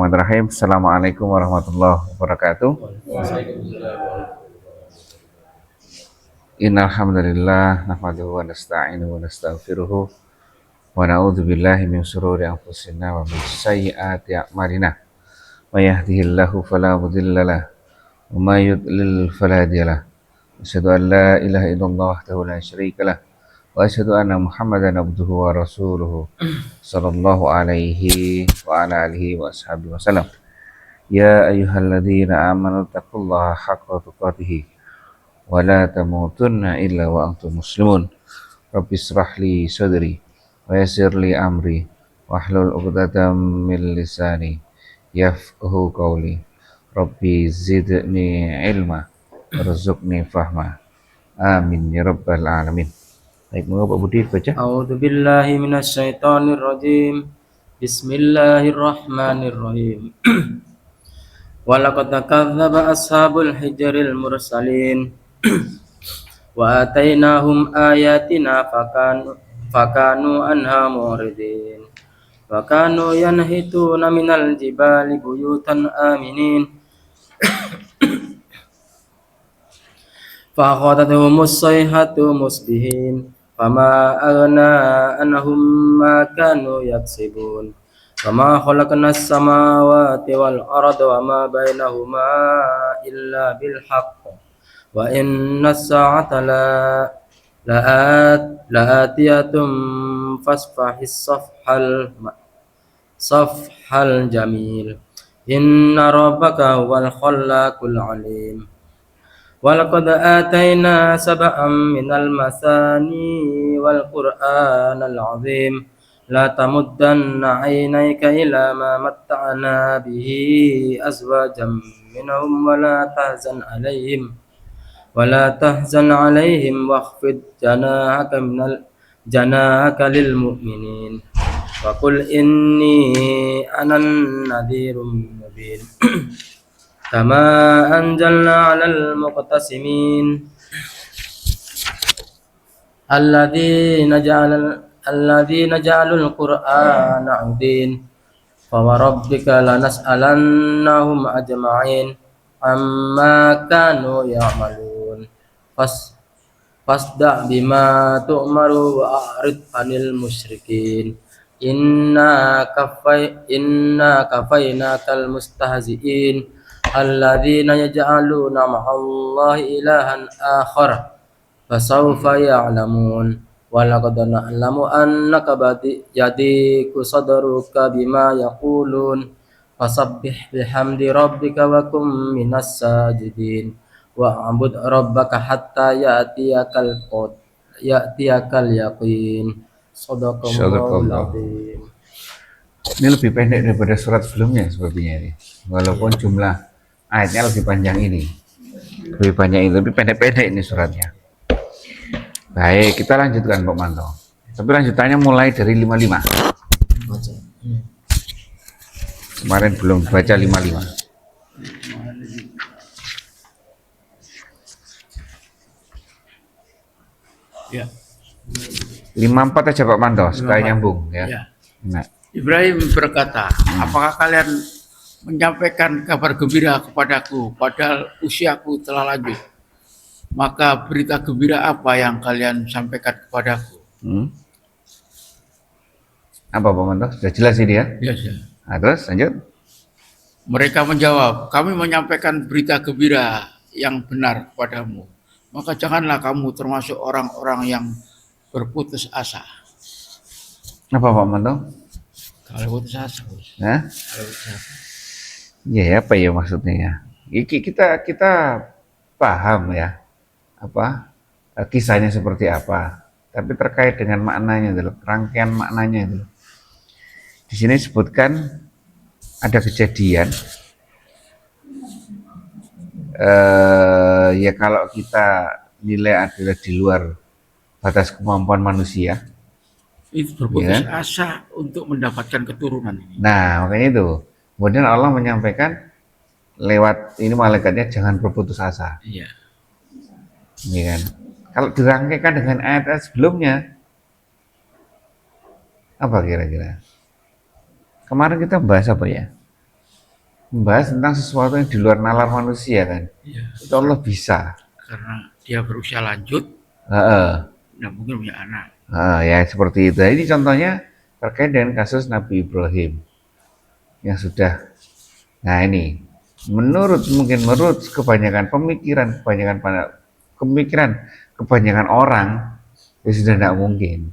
Bismillahirrahmanirrahim. Assalamualaikum warahmatullahi wabarakatuh. Innal hamdalillah nahmaduhu wa nasta'inuhu wa nastaghfiruh wa na'udzu billahi min shururi anfusina wa min sayyiati a'malina. May yahdihillahu fala mudilla lahu wa may yudlil fala hadiya lahu. Asyhadu an la ilaha illallah wahdahu la syarika lahu wa asyhadu anna Muhammadan abduhu wa rasuluhu sallallahu alaihi wa ala alihi wa ashabihi wasallam. Ya ayyuhalladzina amanu taqullaha haqqa tuqatih wa la tamutunna illa wa antum muslimun. Rabbis shrahli sadri wa yassir li amri wahlul 'uqdatam min lisani yafqahu qawli. Rabbi zidni ilma warzuqni fahma. Amin ya rabbal alamin. Baik, moga Pak Budi baca. A'udzu billahi minasyaitonir rajim. Bismillahirrahmanirrahim. Walaqad kadzdzaba ashabul hijril mursalin wa atainahum ayatina fakanu anha muridin wa kanu yanhituna minal jibali buyutan aminin fa akhadhatuhumus sayhatu musbihin fama aghna anhum ma kanu yaksibun wama khalaqnas samawati wal arda wama bainahuma illa bil haqq wa innas sa'ata la'atiyatum fasfahis safhal jamil inna rabbaka huwal khallaqul alim. Walaqad atayna sab'an minal masani wal qur'anal azim la tamuddanna 'ainayka ila ma matta'na bihi azwajan minhum wa la tahzan 'alaihim wakhfid janahaka lil mu'minin wa qul inni anan nadhirum mubin. Kama anjalna 'alal muqtasimin alladzina ja'alul qur'ana 'udin fa rabbika lanas'alannahum ajma'in amma kanu ya'malun fasda' bima tu'maru wa a'rid 'anil musyrikin inna kafainakal mustahzi'in alladzina yaj'aluna ma'allahi ilahan akhar fasawfa ya'lamun wa laqad na'lamu annaka yadiku sadruka bima yaqulun fasabbih bihamdi rabbika wa kum minas sajidin wa 'bud rabbaka hatta ya'tiyakal yaqin. Shadaqallahul azim. Ini lebih pendek daripada surat sebelumnya sepertinya ini. Walaupun jumlah ayatnya lebih panjang ini. Lebih banyak ini, lebih pendek-pendek ini suratnya. Baik, kita lanjutkan Pak Manto. Tapi lanjutannya mulai dari 55. Kemarin belum baca 55. Ya. 54 aja Pak Manto, supaya nyambung ya. Ya. Nah. Ibrahim berkata, apakah kalian menyampaikan kabar gembira kepadaku padahal usiaku telah lanjut? Maka berita gembira apa yang kalian sampaikan kepadaku? Apa Pak Manto? Sudah jelas ini ya? Ya, ya. Nah, terus lanjut. Mereka menjawab, kami menyampaikan berita gembira yang benar kepadamu. Maka janganlah kamu termasuk orang-orang yang berputus asa. Apa Pak Manto? Kalau putus asa, Nah? Ya, apa ya maksudnya ya? Kita paham ya apa kisahnya seperti apa, tapi terkait dengan maknanya dulu, rangkaian maknanya dulu. Di sini disebutkan ada kejadian ya kalau kita nilai adalah di luar batas kemampuan manusia. Itu berputus asa untuk mendapatkan keturunan ini. Nah, makanya itu. Kemudian Allah menyampaikan lewat ini malaikatnya jangan berputus asa. Iya. Ini kan. Kalau dirangkaikan dengan ayat-ayat sebelumnya, apa kira-kira? Kemarin kita bahas apa ya? membahas tentang sesuatu yang di luar nalar manusia kan. Iya. Itu Allah bisa. Karena dia berusia lanjut, Heeh. nggak mungkin punya anak. Ya seperti itu. Ini contohnya terkait dengan kasus Nabi Ibrahim yang sudah. Nah ini menurut kebanyakan kebanyakan orang ya sudah tidak mungkin.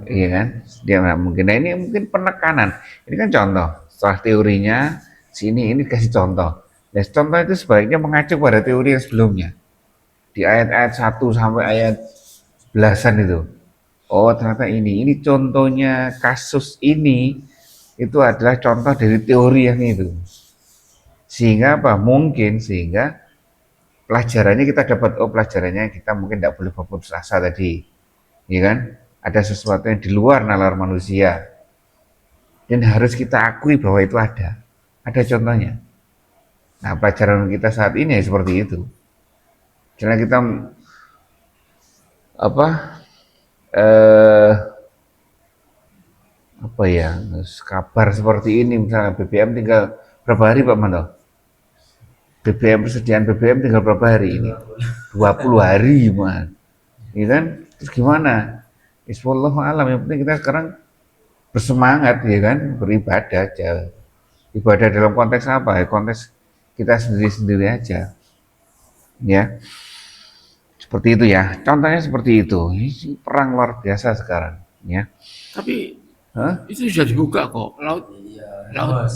Iya kan? Dia nggak mungkin. Nah ini mungkin penekanan. Ini kan contoh. Setelah teorinya sini ini kasih contoh. Ya, contoh itu sebaiknya mengacu pada teori yang sebelumnya. Di ayat-ayat 1 sampai ayat belasan itu. Oh ternyata ini contohnya kasus ini itu adalah contoh dari teori yang itu. Sehingga apa? Mungkin sehingga pelajarannya kita dapat, pelajarannya kita mungkin tidak boleh berputus asa tadi. Ya kan? Ada sesuatu yang di luar nalar manusia. Dan harus kita akui bahwa itu ada. Ada contohnya. Nah, pelajaran kita saat ini seperti itu. Karena kita kabar seperti ini, misalnya BBM tinggal berapa hari Pak Manto? Persediaan BBM tinggal berapa hari ini? 20 hari, man. Ya kan? Terus gimana? Wallahu alam, yang penting kita sekarang bersemangat ya kan, beribadah aja. Ibadah dalam konteks apa? Ya, konteks kita sendiri-sendiri aja. Ya. Seperti itu ya. Contohnya seperti itu. Ini perang luar biasa sekarang, ya. Tapi itu sudah dibuka kok, laut.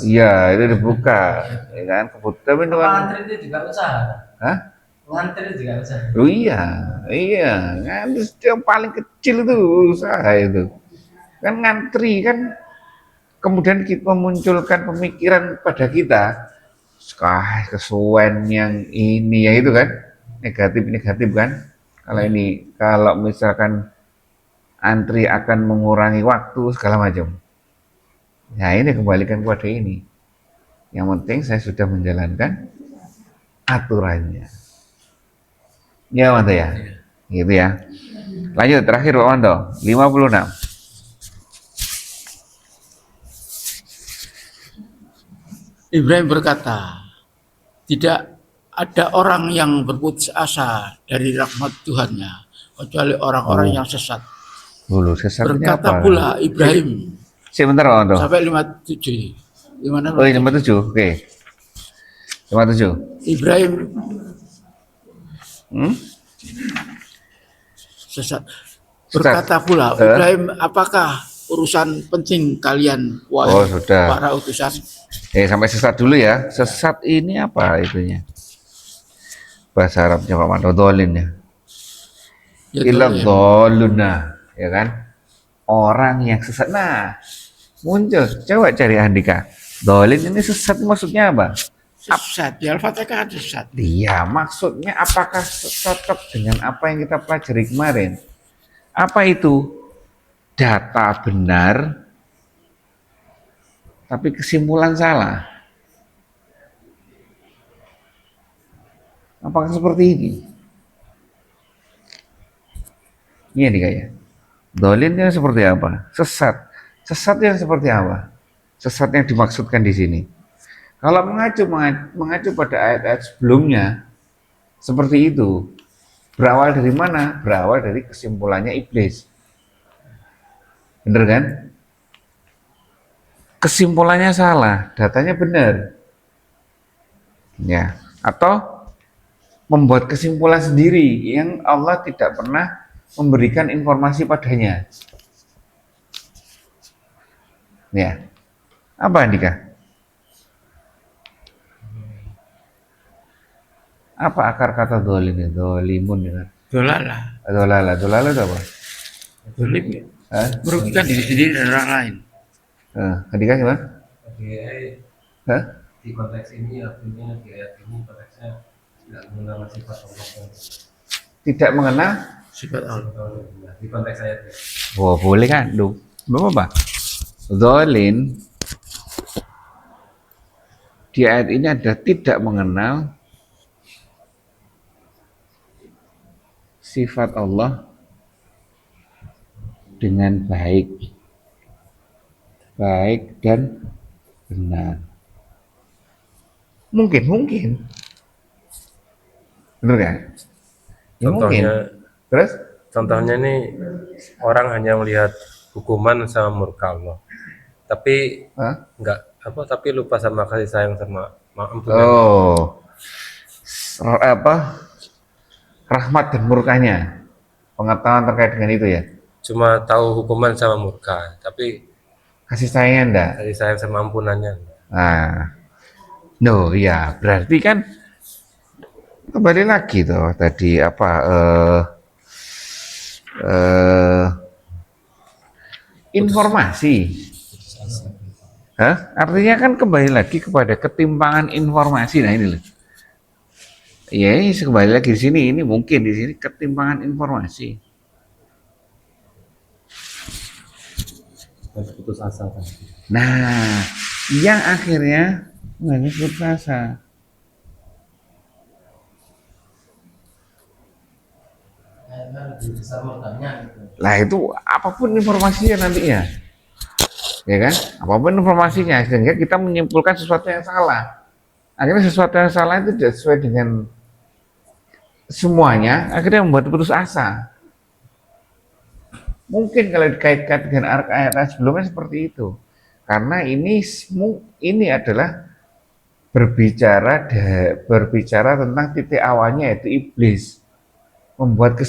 Iya, itu dibuka, ya kan. Kebetulan Ngantri itu juga usaha. Hah? Ngantri juga usaha. Oh iya, ngantri yang paling kecil itu usaha itu. Kan ngantri kan, kemudian kita memunculkan pemikiran pada kita, kesuwen yang ini ya itu kan, negatif kan. Kalau misalkan antri akan mengurangi waktu segala macam. Nah ini kembalikan kepada ini. Yang penting saya sudah menjalankan aturannya. Ya Manto ya, gitu ya. Lanjut terakhir Pak Manto, 56. Ibrahim berkata, tidak ada orang yang berputus asa dari rahmat Tuhannya, kecuali orang-orang yang sesat. Sesatnya Berkata apa? pula Ibrahim, Sebentar Pak Manto. sampai 57. Gimana? Oh 57, oke. 57. Ibrahim sesat. Berkata pula Ibrahim, apakah urusan penting kalian wahai sudah. para utusan? Sampai sesat dulu ya. Sesat ini apa itunya? Bahasa Arabnya Pak Manto, dolin ya. Ilah doluna, ya kan? Orang yang sesat. Nah, muncul. Coba cari Andika. Dolin ini sesat maksudnya apa? Sesat. Di Al-Fatihah kan sesat. Iya, maksudnya apakah cocok dengan apa yang kita pelajari kemarin? Apa itu? Data benar, tapi kesimpulan salah. Apakah seperti ini? Ini nih kayak. Dolinnya seperti apa? Sesat. Sesat yang seperti apa? Sesat yang dimaksudkan di sini. Kalau mengacu pada ayat-ayat sebelumnya, seperti itu. Berawal dari mana? Berawal dari kesimpulannya iblis. Bener kan? Kesimpulannya salah, datanya benar. Ya, atau membuat kesimpulan sendiri yang Allah tidak pernah memberikan informasi padanya. Ya. Apa Andika? Apa akar kata dolin itu? Dolimun ya. Dolala. Dolala itu apa? Dolim merugikan diri sendiri dan orang lain. Andika gimana? Di konteks ini artinya di ayat ini konteksnya tidak mengenal sifat Allah. Tidak mengenal Sifat Allah. Di konteks ayat ini. Oh, boleh kan? Duh, apa? Dolin di ayat ini ada tidak mengenal sifat Allah dengan baik dan benar. Mungkin. Bener kan? Ya mungkin. Contohnya, Terus? contohnya ini orang hanya melihat hukuman sama murka Allah, tapi Hah? enggak apa, tapi lupa sama kasih sayang sama ampunannya. Oh, apa? Rahmat dan murkanya. Pengetahuan terkait dengan itu ya. Cuma tahu hukuman sama murka, tapi Kasih sayangnya enggak? kasih sayang sama ampunannya. Nah, no, ya berarti kan kembali lagi tuh tadi apa eh informasi. Hah? Artinya kan kembali lagi kepada ketimpangan informasi. Nah ini loh. Ya, ini kembali lagi di sini. Ini mungkin di sini ketimpangan informasi. Dan putus asa kan. Nah, yang akhirnya menjadi putus asa. Lebih besar murkanya gitu. Lah itu apapun informasinya nantinya, ya kan? Apapun informasinya, sehingga kita menyimpulkan sesuatu yang salah. Akhirnya sesuatu yang salah itu tidak sesuai dengan semuanya, akhirnya membuat putus asa. Mungkin kalau dikaitkan dengan ayat-ayat sebelumnya seperti itu, karena ini adalah berbicara tentang titik awalnya yaitu iblis membuat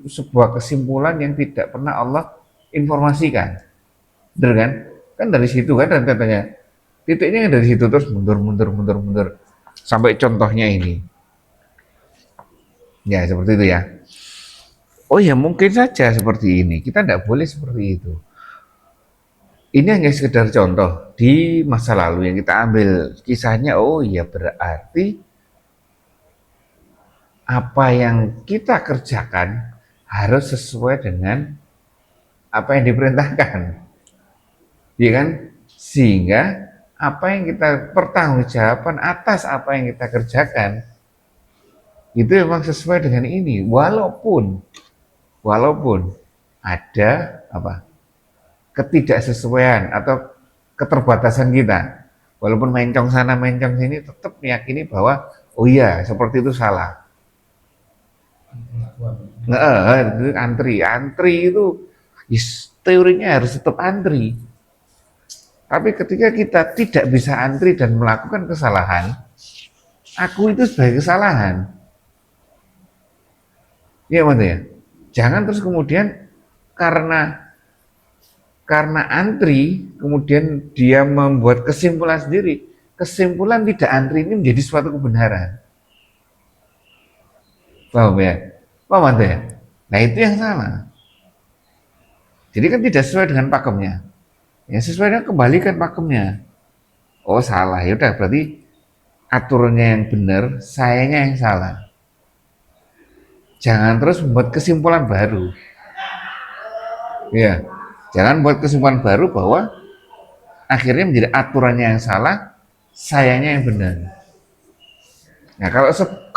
sebuah kesimpulan yang tidak pernah Allah informasikan, benar kan? Kan dari situ kan, dan katanya titiknya dari situ terus mundur sampai contohnya ini, ya seperti itu ya. Oh ya mungkin saja seperti ini, kita tidak boleh seperti itu. Ini hanya sekedar contoh di masa lalu yang kita ambil kisahnya. Oh ya berarti apa yang kita kerjakan harus sesuai dengan apa yang diperintahkan, ya kan? Sehingga apa yang kita pertanggungjawaban atas apa yang kita kerjakan itu memang sesuai dengan ini, walaupun ada apa ketidaksesuaian atau keterbatasan kita, walaupun mencong sana mencong sini, tetap meyakini bahwa oh iya seperti itu salah. Itu antri itu teorinya harus tetap antri. Tapi ketika kita tidak bisa antri dan melakukan kesalahan, aku itu sebagai kesalahan. Iya maksudnya. Jangan terus kemudian karena antri kemudian dia membuat kesimpulan sendiri. Kesimpulan tidak antri ini menjadi suatu kebenaran. Paham ya? Paham Anda ya? Nah itu yang salah. Jadi kan tidak sesuai dengan pakemnya. Yang sesuai dengan kembalikan pakemnya. Oh salah, ya udah berarti aturannya yang benar, sayanya yang salah. Jangan terus membuat kesimpulan baru. Ya, jangan buat kesimpulan baru bahwa akhirnya menjadi aturannya yang salah, sayanya yang benar. Nah,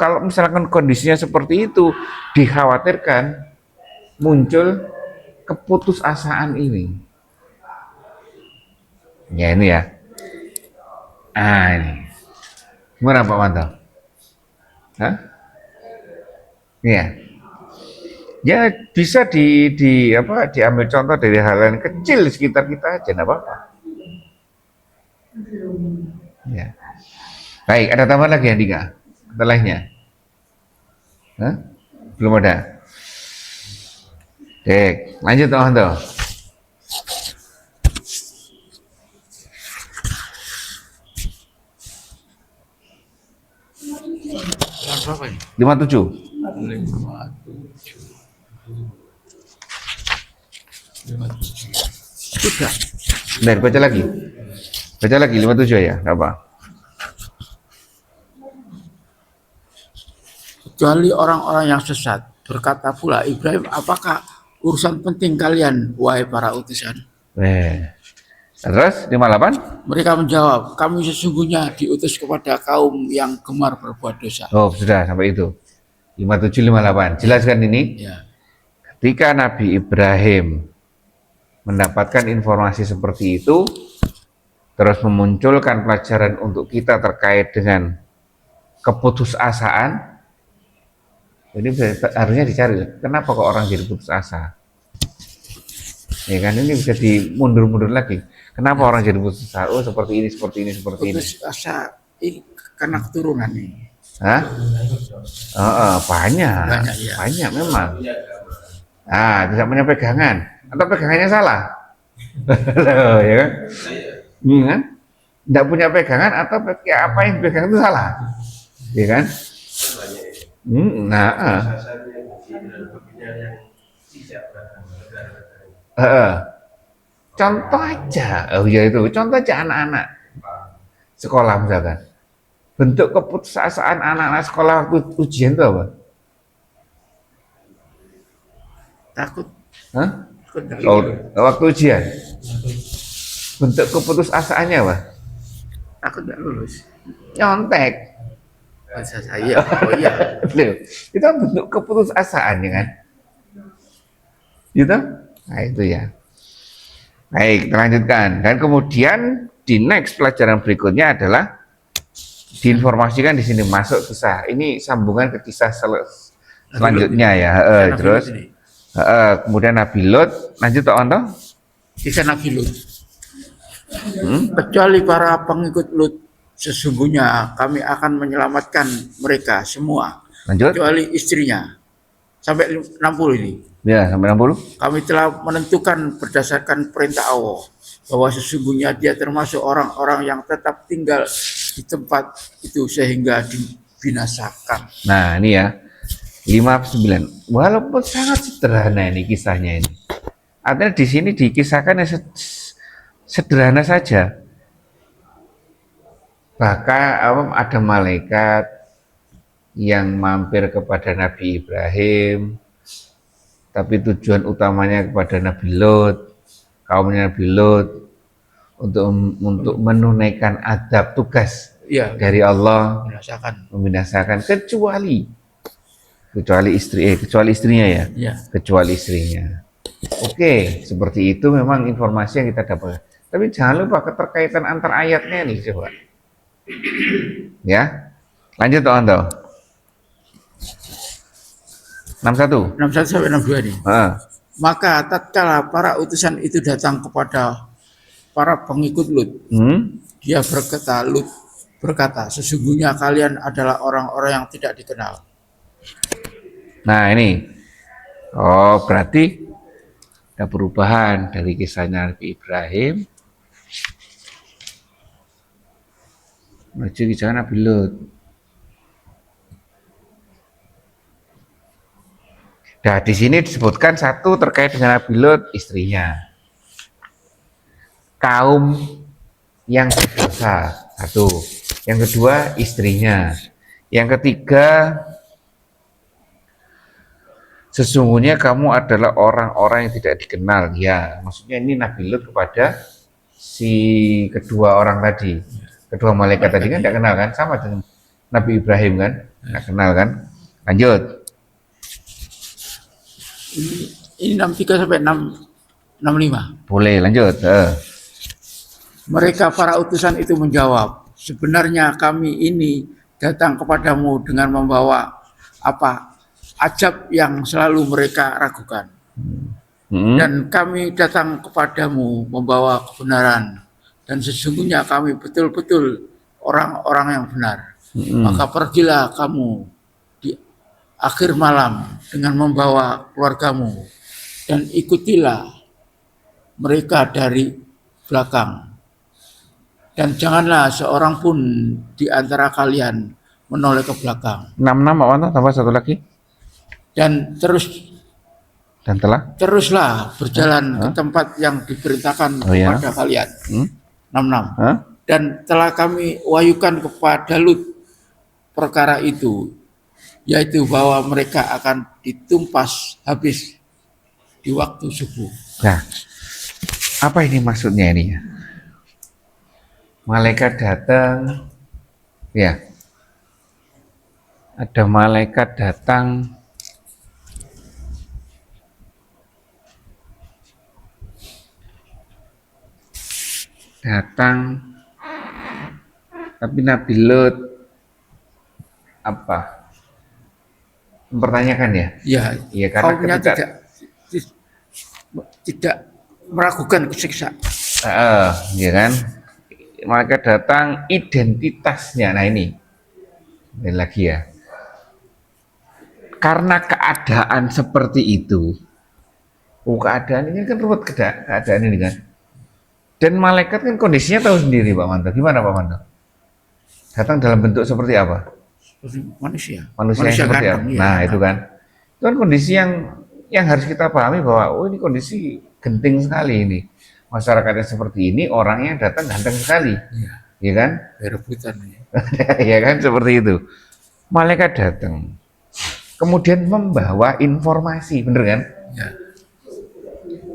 kalau misalkan kondisinya seperti itu, dikhawatirkan muncul keputusasaan ini. Ya ini ya. Ini. Gimana Pak Manto? Hah? Iya. Ya bisa diambil contoh dari hal yang kecil di sekitar kita aja, enggak apa-apa. Ya. Baik, ada tambahan lagi Andika? Setelahnya? Hah? Belum ada. Oke, lanjut Manto. Berapa ini? 57. 57. Sudah. Bentar, baca lagi. Baca lagi 57 ya, enggak apa. Kecuali orang-orang yang sesat. Berkata pula Ibrahim, apakah urusan penting kalian, wahai para utusan? Terus 58? Mereka menjawab, kami sesungguhnya diutus kepada kaum yang gemar berbuat dosa. Oh, sudah sampai itu. 57 58. Jelaskan ini. Ya. Ketika Nabi Ibrahim mendapatkan informasi seperti itu, terus memunculkan pelajaran untuk kita terkait dengan keputusasaan. Jadi harusnya dicari, kenapa kok orang jadi putus asa? Ya kan, ini bisa dimundur-mundur lagi. Kenapa orang jadi putus asa? Oh, seperti ini, seperti ini, seperti ini. Putus asa ini karena keturunan nih. Hah? Banyak, Banyak, ya. banyak memang. Tidak punya pegangan, atau pegangannya salah. Loh, ya kan? Kan? Tidak punya pegangan atau apa yang dipegang itu salah, ya kan? Contoh aja, contoh aja anak-anak sekolah misalkan. Bentuk keputusasaan anak-anak sekolah waktu ujian itu apa? Takut. Waktu ujian. Bentuk keputusasaannya apa? Takut nggak lulus. Nyontek. Saya. Oh iya. Itu kan bentuk keputusasaan, ya kan? Gitu? Nah itu ya. Baik, kita lanjutkan. Dan kemudian di next pelajaran berikutnya adalah diinformasikan di sini masuk kisah. Ini sambungan ke kisah selanjutnya ya. Terus kemudian Nabi Lot, lanjut toh. Kisah Nabi Lut. Kecuali para pengikut Lut, sesungguhnya kami akan menyelamatkan mereka semua. Lanjut. Kecuali istrinya. Sampai 60 ini. Ya, sampai 60. Kami telah menentukan berdasarkan perintah Allah bahwa sesungguhnya dia termasuk orang-orang yang tetap tinggal di tempat itu sehingga dibinasakan. Nah, ini ya. 59. Walaupun sangat sederhana ini kisahnya ini. Artinya di sini dikisahkan sederhana saja. Bahkan ada malaikat yang mampir kepada Nabi Ibrahim, tapi tujuan utamanya kepada Nabi Lot, kaumnya Nabi Lot, untuk menunaikan adab tugas dari Allah, membinasakan kecuali istrinya ya. Kecuali istrinya. Oke, seperti itu memang informasi yang kita dapat. Tapi jangan lupa keterkaitan antar ayatnya nih, coba. Ya, lanjut toh. 61 sampai 62 ini. Maka tatkala para utusan itu datang kepada para pengikut Lut, dia berkata, sesungguhnya kalian adalah orang-orang yang tidak dikenal. Nah ini, berarti ada perubahan dari kisahnya Nabi Ibrahim menuju kisah Nabi Lut. Nah, di sini disebutkan satu terkait dengan Nabi Lut, istrinya. Kaum yang berdosa, satu. Yang kedua, istrinya. Yang ketiga, sesungguhnya kamu adalah orang-orang yang tidak dikenal. Ya, maksudnya ini Nabi Lut kepada si kedua orang tadi. Kedua malaikat tadi kan tidak kenal kan? Sama dengan Nabi Ibrahim kan? Tidak kenal kan? Lanjut. Ini 63 sampai 65. Boleh lanjut. Mereka para utusan itu menjawab, sebenarnya kami ini datang kepadamu dengan membawa ajab yang selalu mereka ragukan. Dan kami datang kepadamu membawa kebenaran. Dan sesungguhnya kami betul-betul orang-orang yang benar. Maka pergilah kamu di akhir malam dengan membawa keluargamu dan ikutilah mereka dari belakang. Dan janganlah seorang pun di antara kalian menoleh ke belakang. 66 apa tambah satu lagi? Dan teruslah berjalan ke tempat yang diperintahkan kepada kalian. 66. Dan telah kami wahyukan kepada Lut perkara itu, yaitu bahwa mereka akan ditumpas habis di waktu subuh. Nah, apa ini maksudnya ini? Malaikat datang, ya. Ada malaikat datang tapi Nabi Lut apa? Mempertanyakan ya? Ya, Iya, karena kaumnya ketika tidak meragukan kesiksa. ya kan? Malaikat datang identitasnya. Nah ini lagi ya. Karena keadaan seperti itu, keadaan ini kan ruwet keadaan ini kan. Dan malaikat kan kondisinya tahu sendiri Pak Manto. Gimana Pak Manto? Datang dalam bentuk seperti apa? Manusia. Manusia yang seperti apa? ganteng, Nah ya. itu kan. Itu kan kondisi yang harus kita pahami bahwa oh ini kondisi genting sekali ini. Masyarakatnya seperti ini, orangnya datang ganteng sekali. Iya. Ya kan? Rebutan ya. Ya kan seperti itu. Malaikat datang. Kemudian membawa informasi, bener kan? Ya.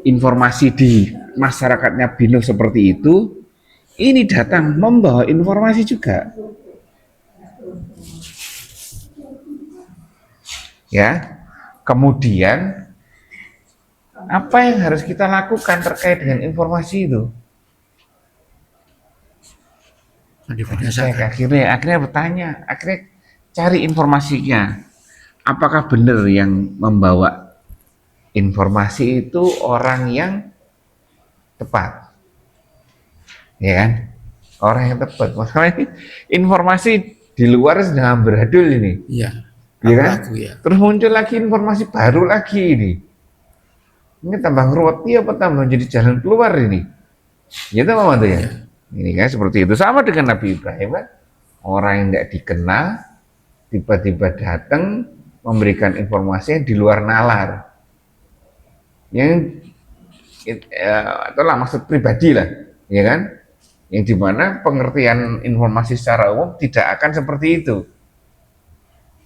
Informasi di masyarakatnya Bino seperti itu, ini datang membawa informasi juga. Ya, kemudian apa yang harus kita lakukan terkait dengan informasi itu? Akhirnya bertanya, akhirnya cari informasinya. Apakah benar yang membawa informasi itu orang yang tepat? Ya kan? Orang yang tepat. Masalahnya informasi di luar sedang beradul ini. Iya. Ya kan? Ya. Terus muncul lagi informasi baru lagi ini. Ini tambah ngeruwet apa tambah jadi jalan keluar ini. Gitu Mama tuh ya. Ya. Ini kan seperti itu. Sama dengan Nabi Ibrahim kan. Orang yang tidak dikenal tiba-tiba datang memberikan informasi yang di luar nalar. Yang itulah maksud pribadi lah, ya kan? Yang dimana pengertian informasi secara umum tidak akan seperti itu.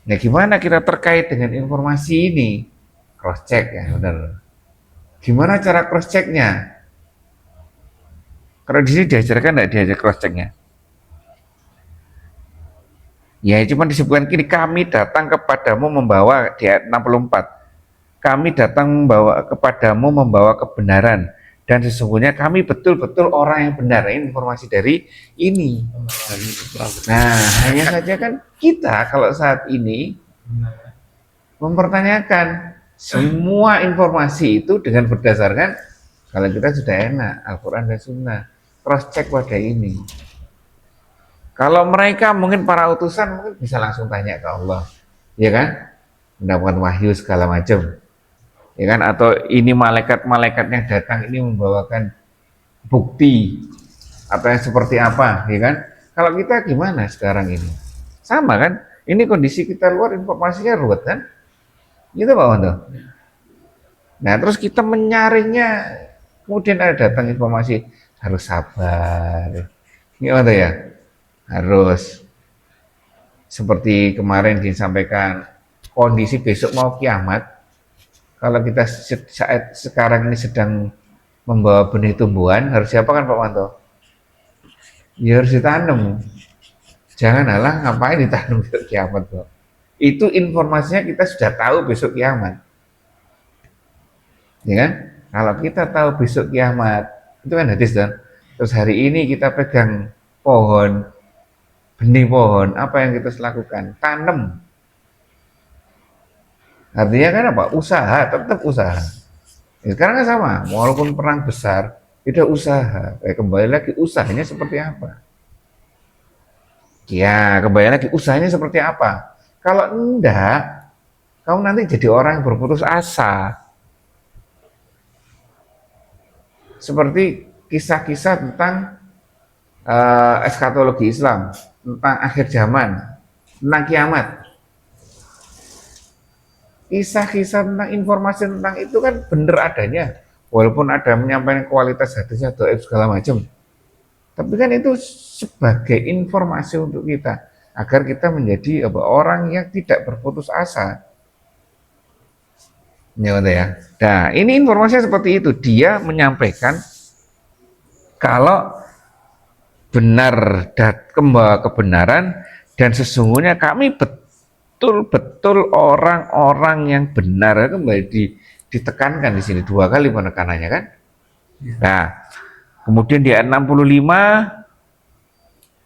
Nah, gimana kita terkait dengan informasi ini? Cross check ya, benar. Gimana cara cross checknya? Kalau di sini diajarkan nggak diajar cross checknya? Ya, cuma disebutkan kini kami datang kepadamu membawa di ayat 64. Kami datang kepadamu membawa kebenaran dan sesungguhnya kami betul-betul orang yang benar. Ini informasi dari ini. Nah, hanya saja kan kita kalau saat ini mempertanyakan semua informasi itu dengan berdasarkan kalau kita sudah enak Al-Quran dan Sunnah, cross check pada ini. Kalau mereka mungkin para utusan mungkin bisa langsung tanya ke Allah, ya kan? Mendapatkan wahyu segala macam, ya kan? Atau ini malaikat-malaikat yang datang ini membawakan bukti atau yang seperti apa, ya kan? Kalau kita gimana sekarang ini? Sama kan? Ini kondisi kita luar informasinya ruwet kan? Gitu Pak Wanto. Nah terus kita menyaringnya, kemudian ada datang informasi harus sabar, gimana ya? Harus seperti kemarin disampaikan kondisi besok mau kiamat. Kalau kita saat sekarang ini sedang membawa benih tumbuhan, harus siapa kan Pak Wanto? Ya harus ditanam. Jangan alah ngapain ditanam besok kiamat Pak. Itu informasinya kita sudah tahu besok kiamat. Ya kan? Kalau kita tahu besok kiamat, itu kan hadis kan. Terus hari ini kita pegang pohon, benih pohon, apa yang kita lakukan? Tanam. Artinya kan apa? Usaha, tetap usaha. Ya, sekarang kan sama, walaupun perang besar, tidak usaha. Kembali lagi usahanya seperti apa? Ya, kembali lagi usahanya seperti apa? Kalau enggak, kamu nanti jadi orang yang berputus asa. Seperti kisah-kisah tentang eskatologi Islam, tentang akhir zaman, tentang kiamat. Kisah-kisah tentang informasi tentang itu kan benar adanya, walaupun ada menyampaikan kualitas hadisnya doib segala macam. Tapi kan itu sebagai informasi untuk kita agar kita menjadi orang yang tidak berputus asa. Ya, nah, ini informasinya seperti itu. Dia menyampaikan kalau benar dan membawa kebenaran dan sesungguhnya kami betul-betul orang-orang yang benar. Kembali ditekankan di sini 2 kali penekanannya kan. Nah, kemudian di ayat 65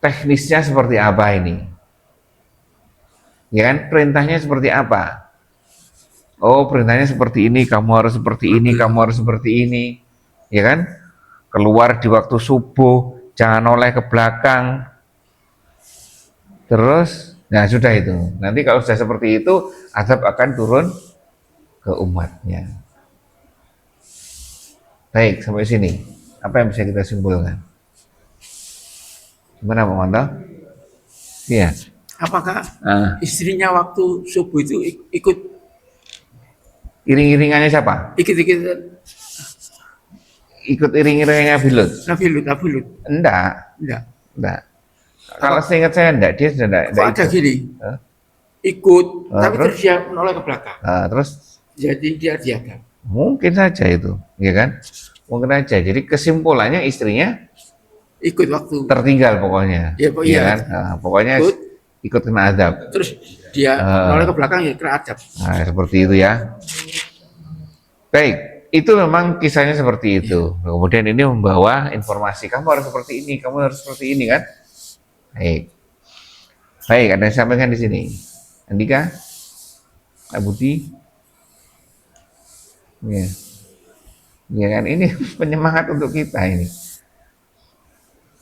teknisnya seperti apa ini? Ya kan? Perintahnya seperti apa? Oh, perintahnya seperti ini, kamu harus seperti ini, kamu harus seperti ini. Ya kan? Keluar di waktu subuh, jangan noleh ke belakang. Terus, nah sudah itu. Nanti kalau sudah seperti itu, azab akan turun ke umatnya. Baik, sampai sini. Apa yang bisa kita simpulkan? Gimana Pak Manto? Iya. Apakah Ah, istrinya waktu subuh itu ikut iring-iringannya siapa? ikut Ikut iring-iringannya Bilut? Nafilut? Enggak, Enggak. enggak. Kalau seingat saya enggak, dia sudah enggak Kok ada ikut. gini? Hah? Ikut, tapi Terus? terus dia menoleh ke belakang. Terus Jadi dia diadab. mungkin saja itu, ya kan? Mungkin aja. Jadi kesimpulannya istrinya Ikut waktu. tertinggal pokoknya, Ya, ya iya. kan? Pokoknya Ikut. ikut kena azab. Terus dia menoleh ke belakang ya kena adab. Nah, seperti itu ya. Baik, itu memang kisahnya seperti itu. Kemudian ini membawa informasi, kamu harus seperti ini, kamu harus seperti ini kan? Baik. Baik, ada yang sampaikan di sini. Andika, Pak Budi, ya, ya kan? Ini penyemangat untuk kita ini.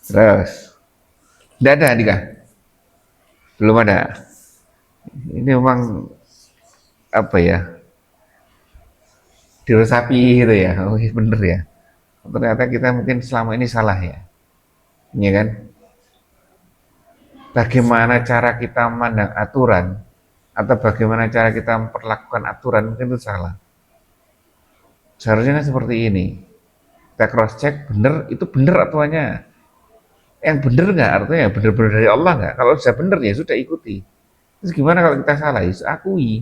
Terus, tidak ada Andika, belum ada. Ini memang apa ya? Diresapi gitu ya. Oh, iya bener ya. Ternyata kita mungkin selama ini salah ya. Iya kan? Bagaimana cara kita memandang aturan atau bagaimana cara kita memperlakukan aturan mungkin itu salah. Seharusnya kan seperti ini. Kita cross check bener, itu bener aturannya. Yang bener nggak artinya bener-bener dari Allah nggak? Kalau sudah bener ya sudah ikuti. Terus gimana kalau kita salah? Ya akui.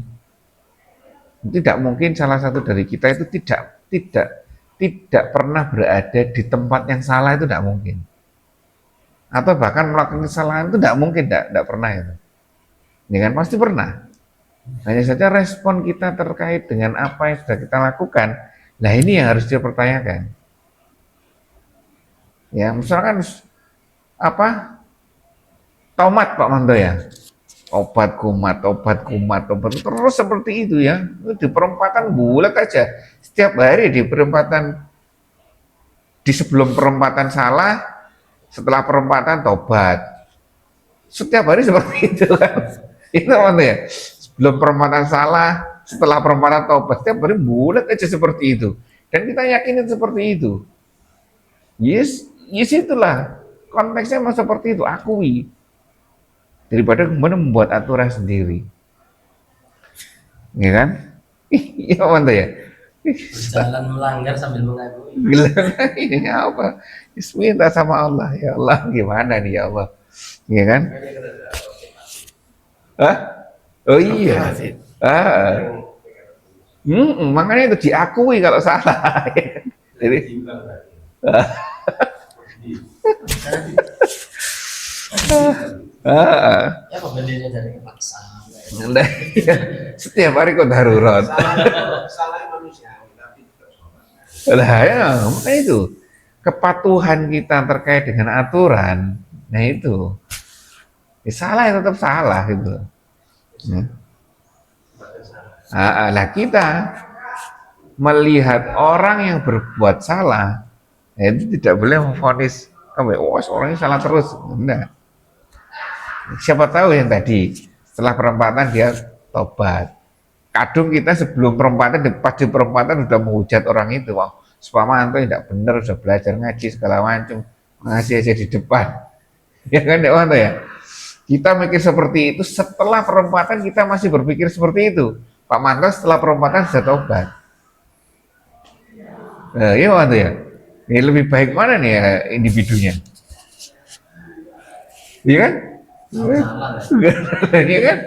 Tidak mungkin salah satu dari kita itu tidak pernah berada di tempat yang salah, itu tidak mungkin. Atau bahkan melakukan kesalahan itu tidak mungkin, tidak pernah itu. Ya kan pasti pernah. Hanya saja respon kita terkait dengan apa yang sudah kita lakukan. Nah ini yang harus dipertanyakan. Ya misalkan apa? Tomat Pak Manto ya. Obat kumat terus seperti itu ya. Di perempatan bulat aja. Setiap hari di perempatan, di sebelum perempatan salah, setelah perempatan tobat. Setiap hari seperti itu kan. Itu apa ya? Sebelum perempatan salah, setelah perempatan tobat. Setiap hari bulat aja seperti itu. Dan kita yakin itu seperti itu. Yes itulah. Konteksnya memang seperti itu, akui. Daripada kemudian membuat aturan sendiri. Ya kan? Iya mantap ya. Berjalan melanggar sambil mengakui. Gila, ini apa? Minta sama Allah, ya Allah gimana nih ya Allah, ya kan? Hah? Oh iya. Makanya itu diakui kalau salah. Jadi, Ya pembeliannya dari kepaksaan. setiap hari kok darurat. Salah manusia, tapi Lah ya, makanya itu kepatuhan kita terkait dengan aturan, nah itu ya salah ya tetap salah gitu. Lah kita melihat orang yang berbuat salah, itu tidak boleh memvonis, orangnya salah terus, enggak. Siapa tahu yang tadi setelah perempatan dia tobat. Kadung kita sebelum perempatan, pas di perempatan sudah menghujat orang itu, wah, Pak Manto tidak benar, sudah belajar ngaji segala macam, ngasih aja di depan, ya kan, Dek Manto ya. Kita mikir seperti itu, setelah perempatan kita masih berpikir seperti itu. Pak Manto setelah perempatan sudah tobat. Iya Manto ya. Ini lebih baik mana nih ya individunya? Iya kan? Iya kan?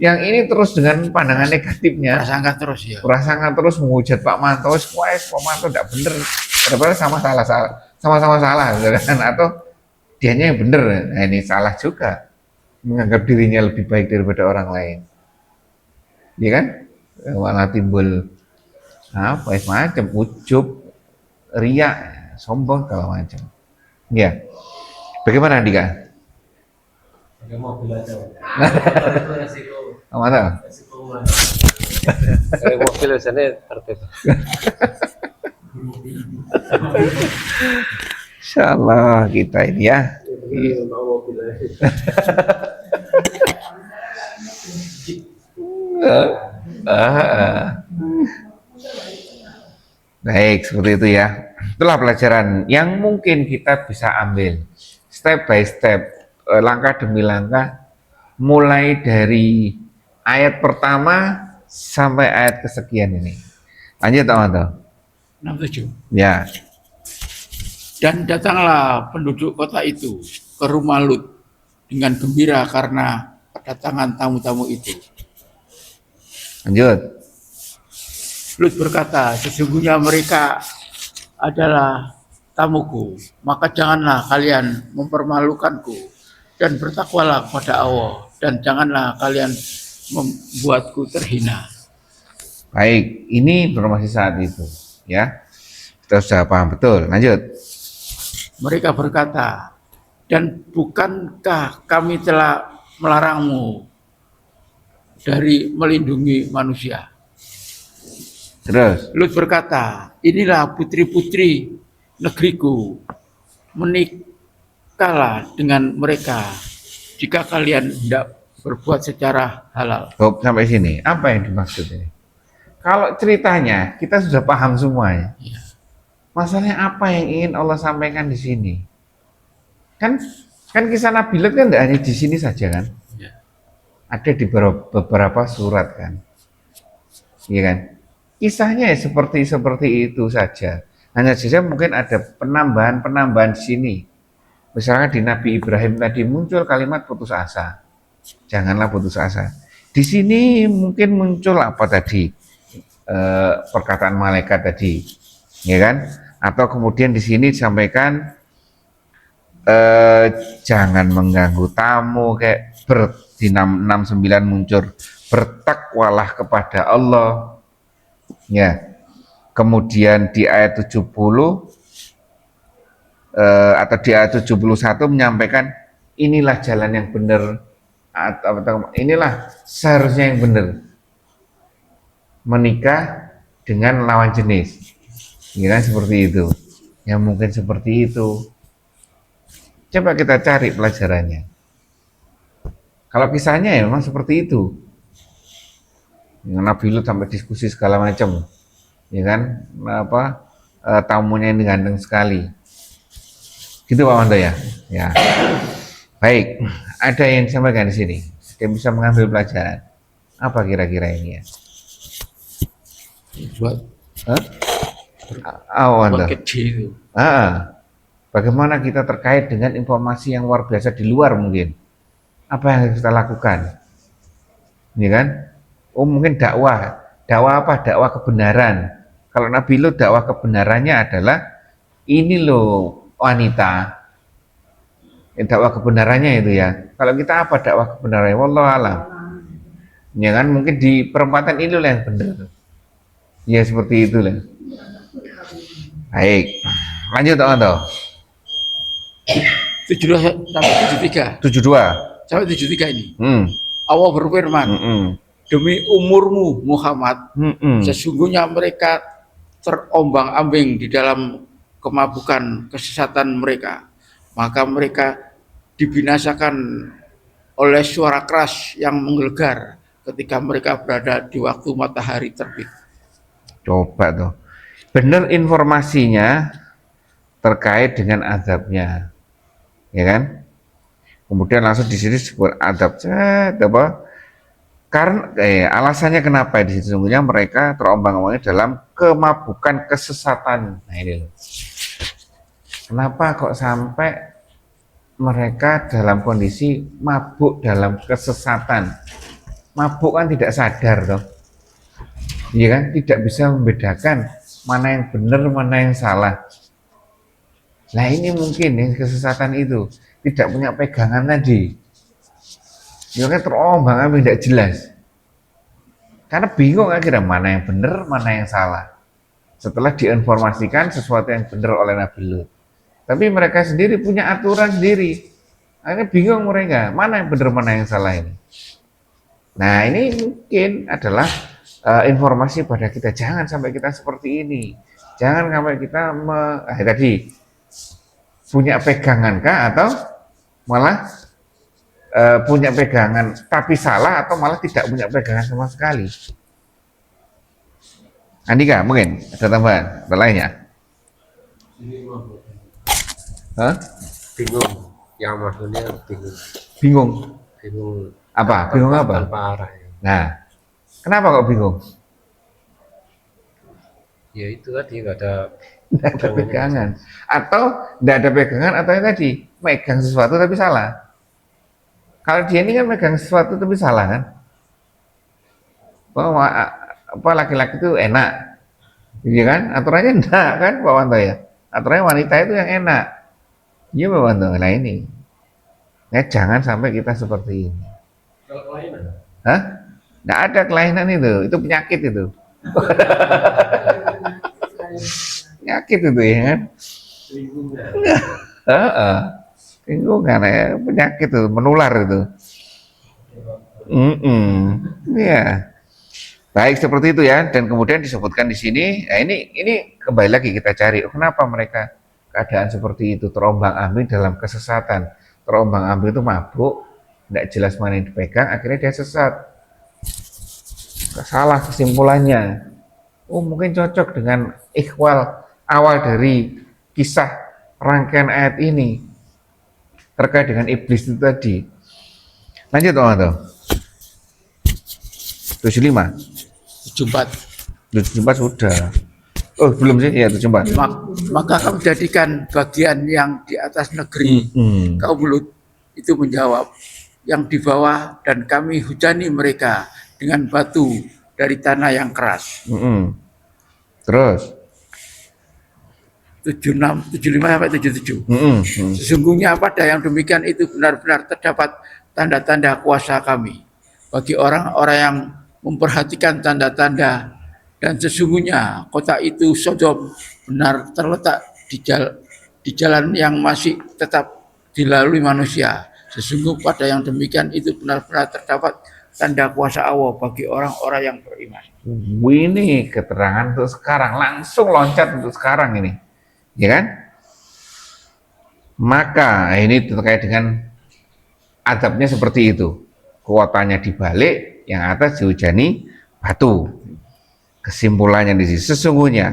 Yang ini terus dengan pandangan negatifnya, Prasangka terus ya. prasangka terus menghujat Pak Manto, Pak Manto tidak benar, padahal sama-sama salah, gitu kan? Atau dianya yang benar, nah ini salah juga, menganggap dirinya lebih baik daripada orang lain, ya kan? Malah timbul apa macam ujub, riak, sombong segala macam. Ya, bagaimana Andika? Pakai mobil aja. Itu resiko Mana? resiko Kayak mobil biasanya tertib. Insyaallah kita ini ya. Baik, seperti itu ya. Itulah pelajaran yang mungkin kita bisa ambil step by step, langkah demi langkah, mulai dari ayat pertama sampai ayat kesekian ini. Lanjut, teman-teman. 67. Ya, Dan datanglah penduduk kota itu ke rumah Lut dengan gembira karena kedatangan tamu-tamu itu. lanjut. Lut berkata, sesungguhnya mereka adalah tamuku, maka janganlah kalian mempermalukanku dan bertakwalah kepada Allah dan janganlah kalian membuatku terhina. Baik, ini informasi saat itu, ya. Kita sudah paham betul. Lanjut. Mereka berkata, dan bukankah kami telah melarangmu dari melindungi manusia? Terus. Lut berkata, inilah putri-putri negeriku, menikahlah dengan mereka jika kalian tidak berbuat secara halal. Stop sampai sini. Apa yang dimaksud ini? Kalau ceritanya kita sudah paham semuanya. Ya. Masalahnya apa yang ingin Allah sampaikan di sini? Kan kisah Nabi Lut kan tidak hanya di sini saja kan? Ya. Ada di beberapa surat kan? Iya kan? Kisahnya ya seperti itu saja. Hanya saja mungkin ada penambahan di sini. Misalnya di Nabi Ibrahim tadi muncul kalimat putus asa. Janganlah putus asa. Di sini mungkin muncul apa tadi? Perkataan malaikat tadi, ya kan? Atau kemudian di sini disampaikan jangan mengganggu tamu, kayak di 69 muncul bertakwalah kepada Allah, ya. Kemudian di ayat 70 atau di ayat 71 menyampaikan inilah jalan yang benar, atau inilah seharusnya yang benar, menikah dengan lawan jenis, ya kan, seperti itu. Ya mungkin seperti itu. Coba kita cari pelajarannya. Kalau kisahnya ya memang seperti itu. Yang Nabi Lut sampai diskusi segala macam, ya kan? Tamunya ini ganteng sekali. Gitu Pak Wando ya. Ya. Baik, ada yang disampaikan di sini. Yang bisa mengambil pelajaran. Apa kira-kira ini ya? Buat Wando. kecil itu. Bagaimana kita terkait dengan informasi yang luar biasa di luar mungkin? Apa yang harus kita lakukan? Ya kan? Oh mungkin dakwah apa? Dakwah kebenaran. Kalau Nabi Lut dakwah kebenarannya adalah ini loh wanita. Dakwah kebenarannya itu ya. Kalau kita apa dakwah kebenarannya? Wallahu a'lam. Ya kan? Mungkin di perempatan ini loh yang benar. Ya seperti itulah. Baik, lanjut teman-teman. 72 sampai 73. 72. Sampai 73 ini. Allah Allah berfirman, demi umurmu Muhammad, sesungguhnya mereka terombang-ambing di dalam kemabukan kesesatan mereka. Maka mereka dibinasakan oleh suara keras yang menggelegar ketika mereka berada di waktu matahari terbit. Coba tuh, benar informasinya terkait dengan azabnya, ya kan? Kemudian langsung di sini disebut azab, apa? Karena alasannya kenapa di situ? Sesungguhnya mereka terombang-ambing dalam kemabukan kesesatan. Nah ini loh. Kenapa kok sampai mereka dalam kondisi mabuk dalam kesesatan? Mabuk kan tidak sadar toh. Iya kan, tidak bisa membedakan mana yang benar, mana yang salah. Nah ini mungkin yang kesesatan itu tidak punya pegangan tadi. Ya kan terombang-ambing tidak jelas. Karena bingung akhirnya mana yang benar, mana yang salah. Setelah diinformasikan sesuatu yang benar oleh Nabi Lut. Tapi mereka sendiri punya aturan sendiri. Akhirnya bingung mereka, mana yang benar, mana yang salah ini. Nah, ini mungkin adalah informasi pada kita, jangan sampai kita seperti ini. Jangan sampai kita tadi punya pegangan kah, atau malah punya pegangan tapi salah, atau malah tidak punya pegangan sama sekali. Andika, mungkin ada tambahan, ada lainnya? Hah? Bingung. Yang maksudnya bingung. Bingung? Bingung. Apa? Bingung apa? Tanpa arah. Ya. Nah, kenapa kok bingung? Ya itu tadi nggak ada Tidak ada pegangan. Atau tidak ada pegangan, atau yang tadi, megang sesuatu tapi salah. Kalau dia ini kan megang sesuatu tapi salah kan? Bahwa apa laki-laki itu enak, iya kan? Aturannya enggak kan, Pak Wanto ya? Aturannya wanita itu yang enak. Iya Pak Wanto. Nah ini, ya jangan sampai kita seperti ini. Kalau kelainan? Hah? Nggak ada kelainan itu penyakit itu. Penyakit itu ya kan? Lingkungan ya, penyakit itu, menular itu. Ya. Baik seperti itu ya, dan kemudian disebutkan di sini. Nah ini kembali lagi kita cari, kenapa mereka keadaan seperti itu, terombang-ambing dalam kesesatan, terombang-ambing itu mabuk, tidak jelas mana yang dipegang, akhirnya dia sesat, salah kesimpulannya. Oh mungkin cocok dengan ikhwal awal dari kisah rangkaian ayat ini terkait dengan iblis itu tadi. Lanjut teman-teman. 75. 74 sudah. Oh belum sih, ya 74. Maka kamu jadikan bagian yang di atas negeri kaum Lut itu menjawab, yang di bawah, dan kami hujani mereka dengan batu dari tanah yang keras. Terus 76, 75 sampai 77. Sesungguhnya pada yang demikian itu benar-benar terdapat tanda-tanda kuasa kami bagi orang-orang yang memperhatikan tanda-tanda, dan sesungguhnya kota itu Sodom benar terletak di jalan yang masih tetap dilalui manusia. Sesungguhnya pada yang demikian itu benar-benar terdapat tanda kuasa Allah bagi orang-orang yang beriman. Ini keterangan untuk sekarang, langsung loncat untuk sekarang ini, ya kan? Maka ini terkait dengan adabnya seperti itu, kuotanya dibalik, yang atas dihujani batu. Kesimpulannya di sini, sesungguhnya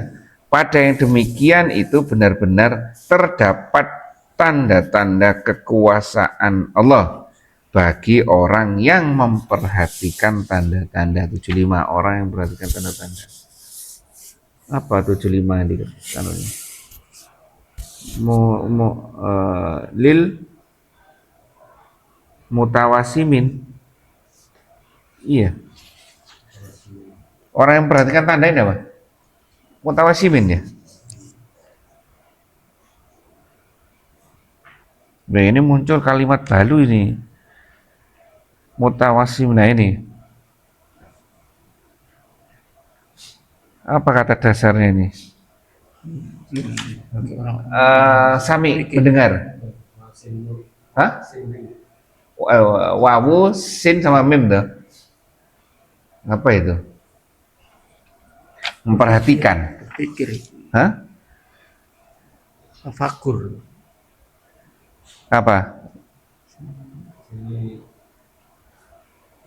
pada yang demikian itu benar-benar terdapat tanda-tanda kekuasaan Allah bagi orang yang memperhatikan tanda-tanda. 75 orang yang memperhatikan tanda-tanda. Apa 75 di kanunnya? Lil mutawasimin. Iya. Orang yang memperhatikan tanda ini apa? Mutawasimin ya. Nah, ini muncul kalimat baru ini. Mutawasim, nah ini. Apa kata dasarnya ini? Sami, mendengar. Hah? Wawu, sin sama mim tuh. Apa itu? Memperhatikan. Pikir. Hah? Tafakur. Apa? Ini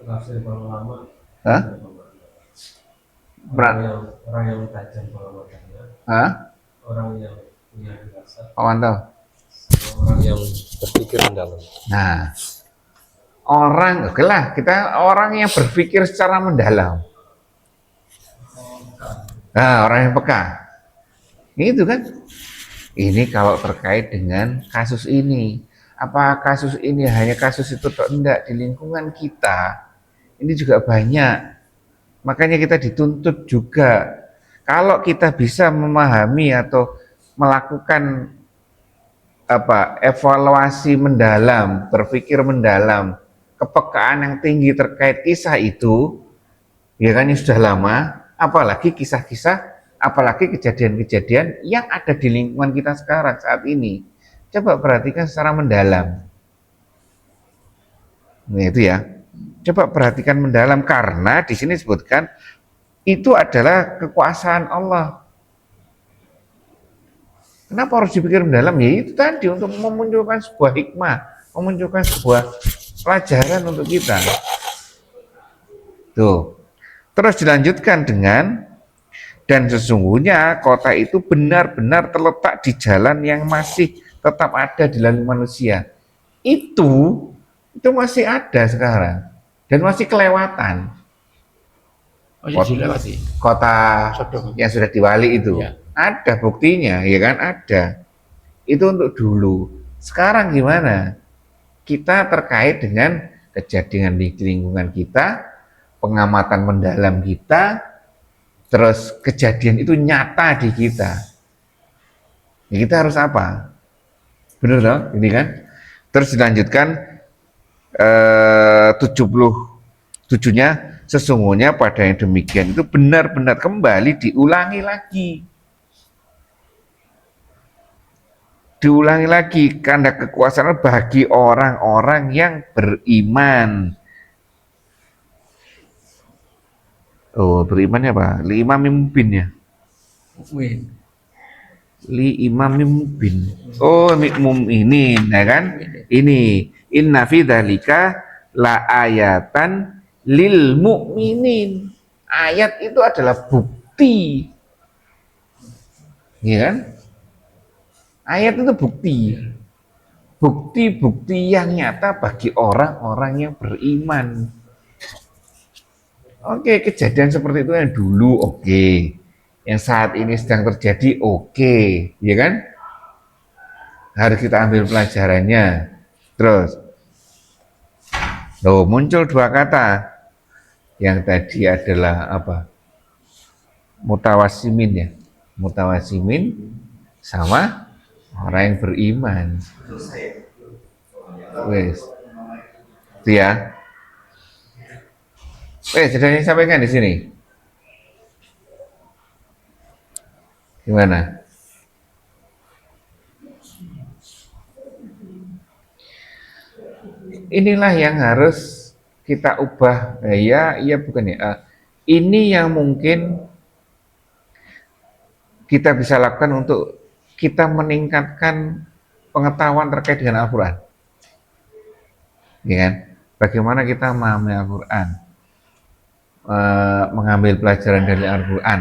tafsir para ulama. Hah? Orang yang tajam pengawasannya. Hah? Orang yang punya firasat. Pak Wanto? Orang yang berpikir mendalam. Nah, orang, oke lah, kita orang yang berpikir secara mendalam. Nah, orang yang peka. Itu kan. Ini kalau terkait dengan kasus ini. Apa kasus ini hanya kasus itu atau enggak di lingkungan kita? Ini juga banyak. Makanya kita dituntut juga. Kalau kita bisa memahami atau melakukan evaluasi mendalam, berpikir mendalam, kepekaan yang tinggi terkait kisah itu, ya kan, ini sudah lama, apalagi kisah-kisah, apalagi kejadian-kejadian yang ada di lingkungan kita sekarang saat ini. Coba perhatikan secara mendalam. Nah, itu ya. Coba perhatikan mendalam karena di sini disebutkan itu adalah kekuasaan Allah. Kenapa harus dipikir mendalam? Ya itu tadi untuk memunculkan sebuah hikmah, memunculkan sebuah pelajaran untuk kita. Tuh. Terus dilanjutkan dengan dan sesungguhnya kota itu benar-benar terletak di jalan yang masih tetap ada di lalu manusia. Itu masih ada sekarang dan masih kelewatan. Masih dilewati. Kota Sodom. yang sudah diwali itu Ya. ada buktinya, ya kan, ada. Itu untuk dulu. Sekarang gimana? Kita terkait dengan kejadian di lingkungan kita, pengamatan mendalam kita, terus kejadian itu nyata di kita. Ya, kita harus apa? Benar dong, ini kan? Terus dilanjutkan 77-nya sesungguhnya pada yang demikian itu benar-benar kembali diulangi lagi. Diulangi lagi karena kekuasaan bagi orang-orang yang beriman. Oh, berimannya apa? Li imamim mubin ya? Mukmin. Li imamim mubin. Oh, mukminin, ya kan? Ini inna fi dzalika la ayatan lil mukminin. Ayat itu adalah bukti. Ya kan? Ayat itu bukti. Bukti-bukti yang nyata bagi orang-orang yang beriman. Oke, kejadian seperti itu yang dulu oke. Yang saat ini sedang terjadi oke, ya kan? Harus kita ambil pelajarannya. Terus, loh, muncul dua kata. Yang tadi adalah apa? Mutawasimin ya. Mutawasimin sama orang yang beriman. Wes. Itu ya. Sudah disampaikan di sini. Gimana? Inilah yang harus kita ubah. Ya bukan ya. Ini yang mungkin kita bisa lakukan untuk kita meningkatkan pengetahuan terkait dengan Al-Quran. Ya kan? Bagaimana kita memahami Al-Quran? Mengambil pelajaran dari Al-Quran,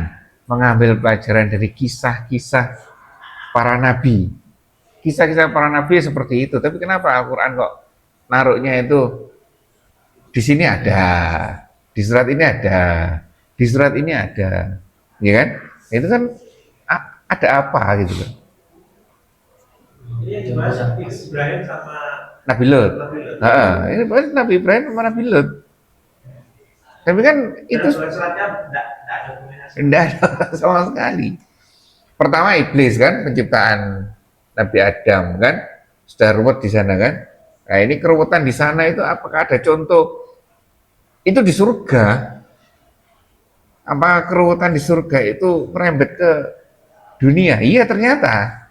mengambil pelajaran dari kisah-kisah para nabi. Kisah-kisah para nabi seperti itu. Tapi kenapa Al-Quran kok naruhnya itu di sini ada, di surat ini ada, di surat ini ada, ya kan? Itu kan ada apa gitu kan? Ini yang dibahas Ibrahim sama Nabi Lut. Nabi Lut. Ini bahas Nabi Ibrahim sama Nabi Lut. Tapi kan itu surat-suratnya tidak ada kombinasi. tidak ada sama sekali. Pertama iblis kan, penciptaan Nabi Adam kan, sudah ruwet di sana kan. Nah ini keruwetan di sana itu apakah ada contoh? Itu di surga. Apa keruwetan di surga itu merembet ke dunia? Iya ternyata.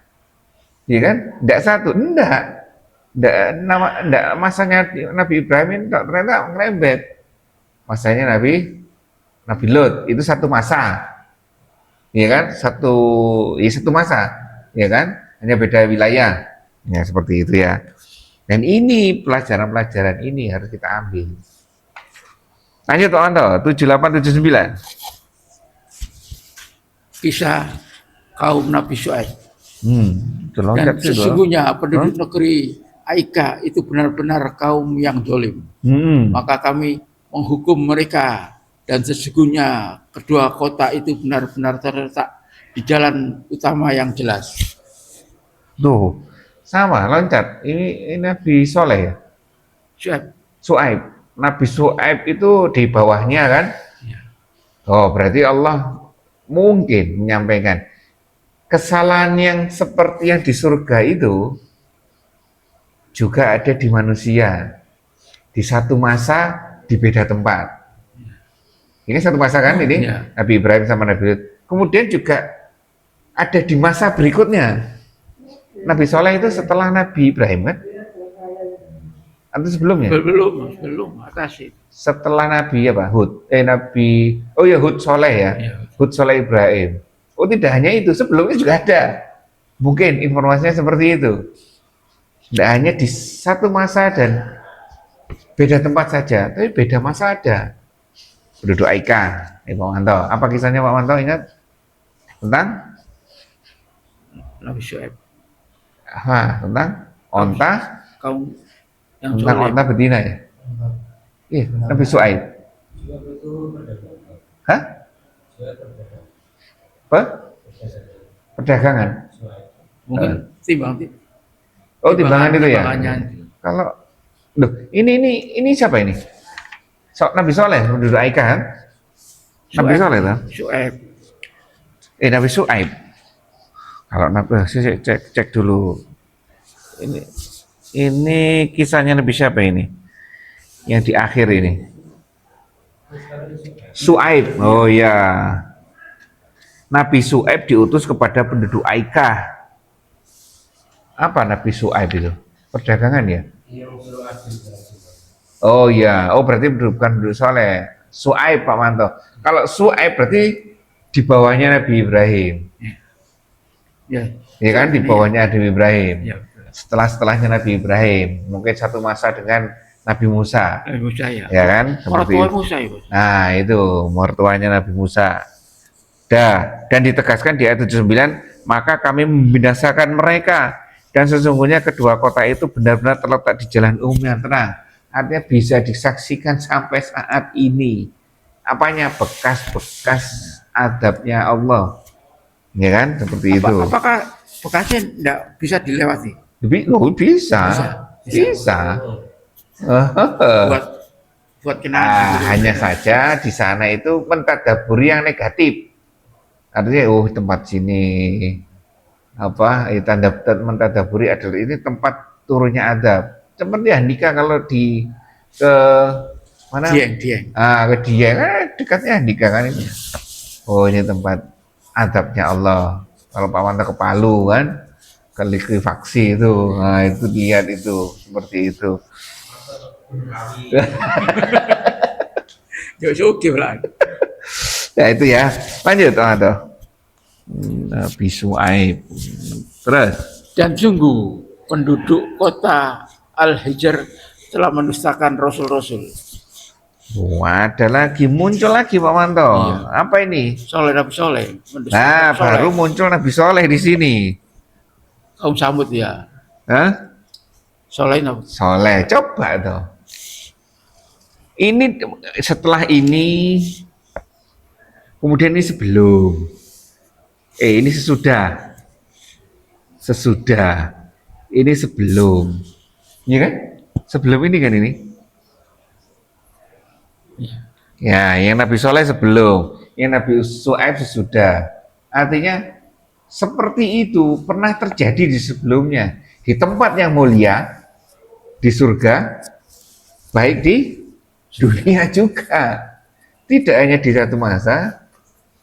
Iya kan? Tidak satu, enggak. Enggak masanya Nabi Ibrahim itu ternyata merembet. Masanya Nabi Lut itu satu masa, ya kan? Satu masa, ya kan? Hanya beda wilayah, ya seperti itu ya. Dan ini pelajaran-pelajaran ini harus kita ambil. Lanjut Pak Anto, 7879. Kisah kaum Nabi Syuaib. Terloncat Dan sih, Bro. sesungguhnya penduduk negeri Aika itu benar-benar kaum yang dolim. Maka kami menghukum mereka, dan sesungguhnya kedua kota itu benar-benar terletak di jalan utama yang jelas. Tuh, sama loncat. Ini Nabi Soleh ya? Syuaib. Su'aib. Nabi Su'aib itu di bawahnya kan? Oh, berarti Allah mungkin menyampaikan kesalahan yang seperti yang di surga itu juga ada di manusia. Di satu masa, di beda tempat. Ini satu masa kan ini? Ya. Nabi Ibrahim sama Nabi Lut. Kemudian juga ada di masa berikutnya. Nabi Soleh itu setelah Nabi Ibrahim kan? Atau sebelumnya? Belum atas itu. Setelah Nabi apa? Hud Soleh ya. Ya. Hud Soleh Ibrahim. Oh tidak hanya itu, sebelumnya juga ada. Mungkin informasinya seperti itu. Tidak hanya di satu masa dan beda tempat saja, tapi beda masa ada. Penduduk Aika, Pak Manto. Apa kisahnya Pak Manto, ingat? Tentang? Nabi Syuaib, Tentang onta, kaum yang tentang soleh. onta betina ya? Iya, Nabi Syuaib. Hah? Apa? Perdagangan. Mungkin timbang. Oh, timbangan itu ya? Timbangannya. Kalau, ini siapa ini? Nabi Soleh, penduduk Aika kan? Nabi Syuaib. Soleh tuh? Syuaib. Nabi Syuaib. Kalau Nabi, saya cek dulu. Ini kisahnya Nabi siapa ini? Yang di akhir ini. Syuaib. Oh ya. Nabi Syuaib diutus kepada penduduk Aika. Apa Nabi Syuaib itu? Perdagangan ya? Oh ya. Oh berarti bukan penduduk soleh. Syuaib Pak Manto. Kalau Syuaib berarti di bawahnya Nabi Ibrahim. Ya. Ya kan, di bawahnya Nabi Ibrahim. Ya. Setelahnya Nabi Ibrahim, mungkin satu masa dengan Nabi Musa. Nabi Musa ya. Ya kan? Seperti Mertua itu. Musa itu. Nah, itu mertuanya Nabi Musa. Dan ditegaskan di ayat 79, maka kami membinasakan mereka dan sesungguhnya kedua kota itu benar-benar terletak di jalan umum yang tenang. Artinya bisa disaksikan sampai saat ini. Apanya? Bekas-bekas adabnya Allah. Ya kan? Seperti itu. Apakah bekasnya tidak bisa dilewati? Bisa. Buat kenangan. Hanya saja di sana itu mentadaburi yang negatif. Artinya, tempat sini tanda mentadaburi adalah ini tempat turunnya adab. Seperti Andika kalau ke mana? Dieng. Ke Dieng, dekatnya Andika kan ini. Oh, ini tempat adabnya Allah. Kalau Pak Manto ke Palu kan, ke likuifaksi itu, nah itu lihat itu seperti itu. Oke lah. Ya itu ya, lanjut Pak Nabi Syuaib. Terus. Dan sungguh penduduk kota Al-Hijr telah mendustakan rasul-rasul. Ada lagi, muncul lagi Pak Manto. Iya. Apa ini? Nabi Soleh. Nah, baru muncul Nabi Soleh di sini. Kaum Samud ya. Hah? Soleh Nabi. Soleh, coba tuh. Ini setelah ini, kemudian ini sebelum. Ini sesudah. Ini sebelum. Iya kan? Sebelum ini kan ini. Ya, yang Nabi Soleh sebelum, yang Nabi Syuaib sesudah. Artinya seperti itu pernah terjadi di sebelumnya, di tempat yang mulia, di surga, baik di dunia juga. Tidak hanya di satu masa,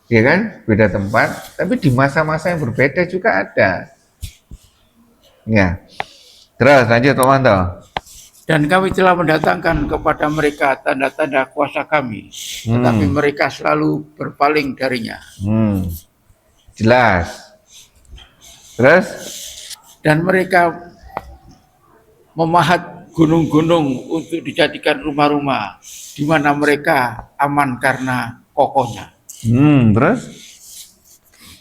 ya kan, beda tempat, tapi di masa-masa yang berbeda juga ada. Ya, terus lanjut Pak Manto. Dan kami telah mendatangkan kepada mereka tanda-tanda kuasa kami, tetapi mereka selalu berpaling darinya. Jelas. Terus? Dan mereka memahat gunung-gunung untuk dijadikan rumah-rumah, di mana mereka aman karena kokohnya. Terus?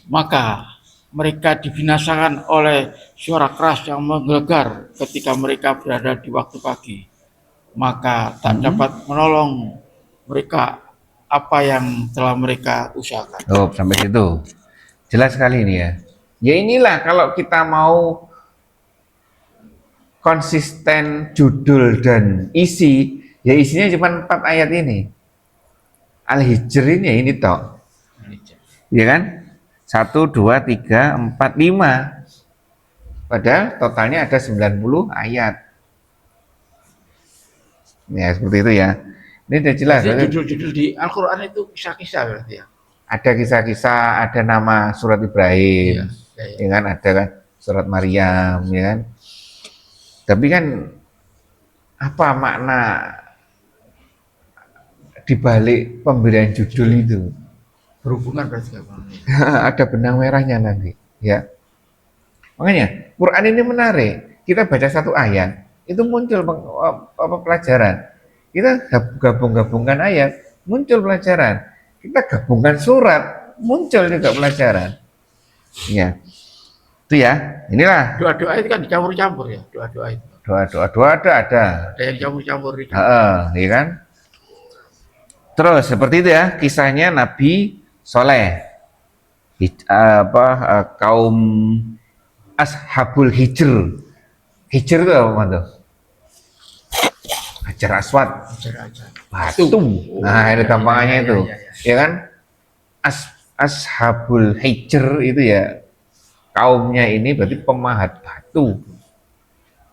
Maka mereka dibinasakan oleh suara keras yang menggelegar ketika mereka berada di waktu pagi. Maka tak dapat menolong mereka apa yang telah mereka usahakan. Oh, sampai situ. Jelas sekali ini ya. Ya inilah kalau kita mau konsisten judul dan isi, ya isinya cuma 4 ayat ini. Al-Hijr ini toh. Ya kan? 1, 2, 3, 4, 5. Padahal totalnya ada 90 ayat. Ya seperti itu ya. Ini sudah jelas. Jadi judul-judul di Al-Quran itu kisah-kisah berarti ya? Ada kisah-kisah, ada nama surat Ibrahim. Iya. Ya kan, ada kan, surat Maryam, ya kan. Tapi kan apa makna dibalik pemberian judul itu? Berhubungan berarti apa? Ada benang merahnya nanti, ya. Makanya Quran ini menarik. Kita baca satu ayat, itu muncul pelajaran. Kita gabung-gabungkan ayat, muncul pelajaran. Kita gabungkan surat, muncul juga pelajaran. Ya, itu ya. Inilah Doa-doa itu kan dicampur-campur ya, doa-doa itu. doa ada. Ada yang campur-campur itu. Ya kan? Terus seperti itu ya kisahnya Nabi Soleh, kaum Ashabul Hijr. Hijr itu apa tuh? Hajar Aswad, Ajar-ajar. batu. Nah, itu gampangannya itu, ya kan? Ashabul Hijr itu ya kaumnya ini berarti pemahat batu.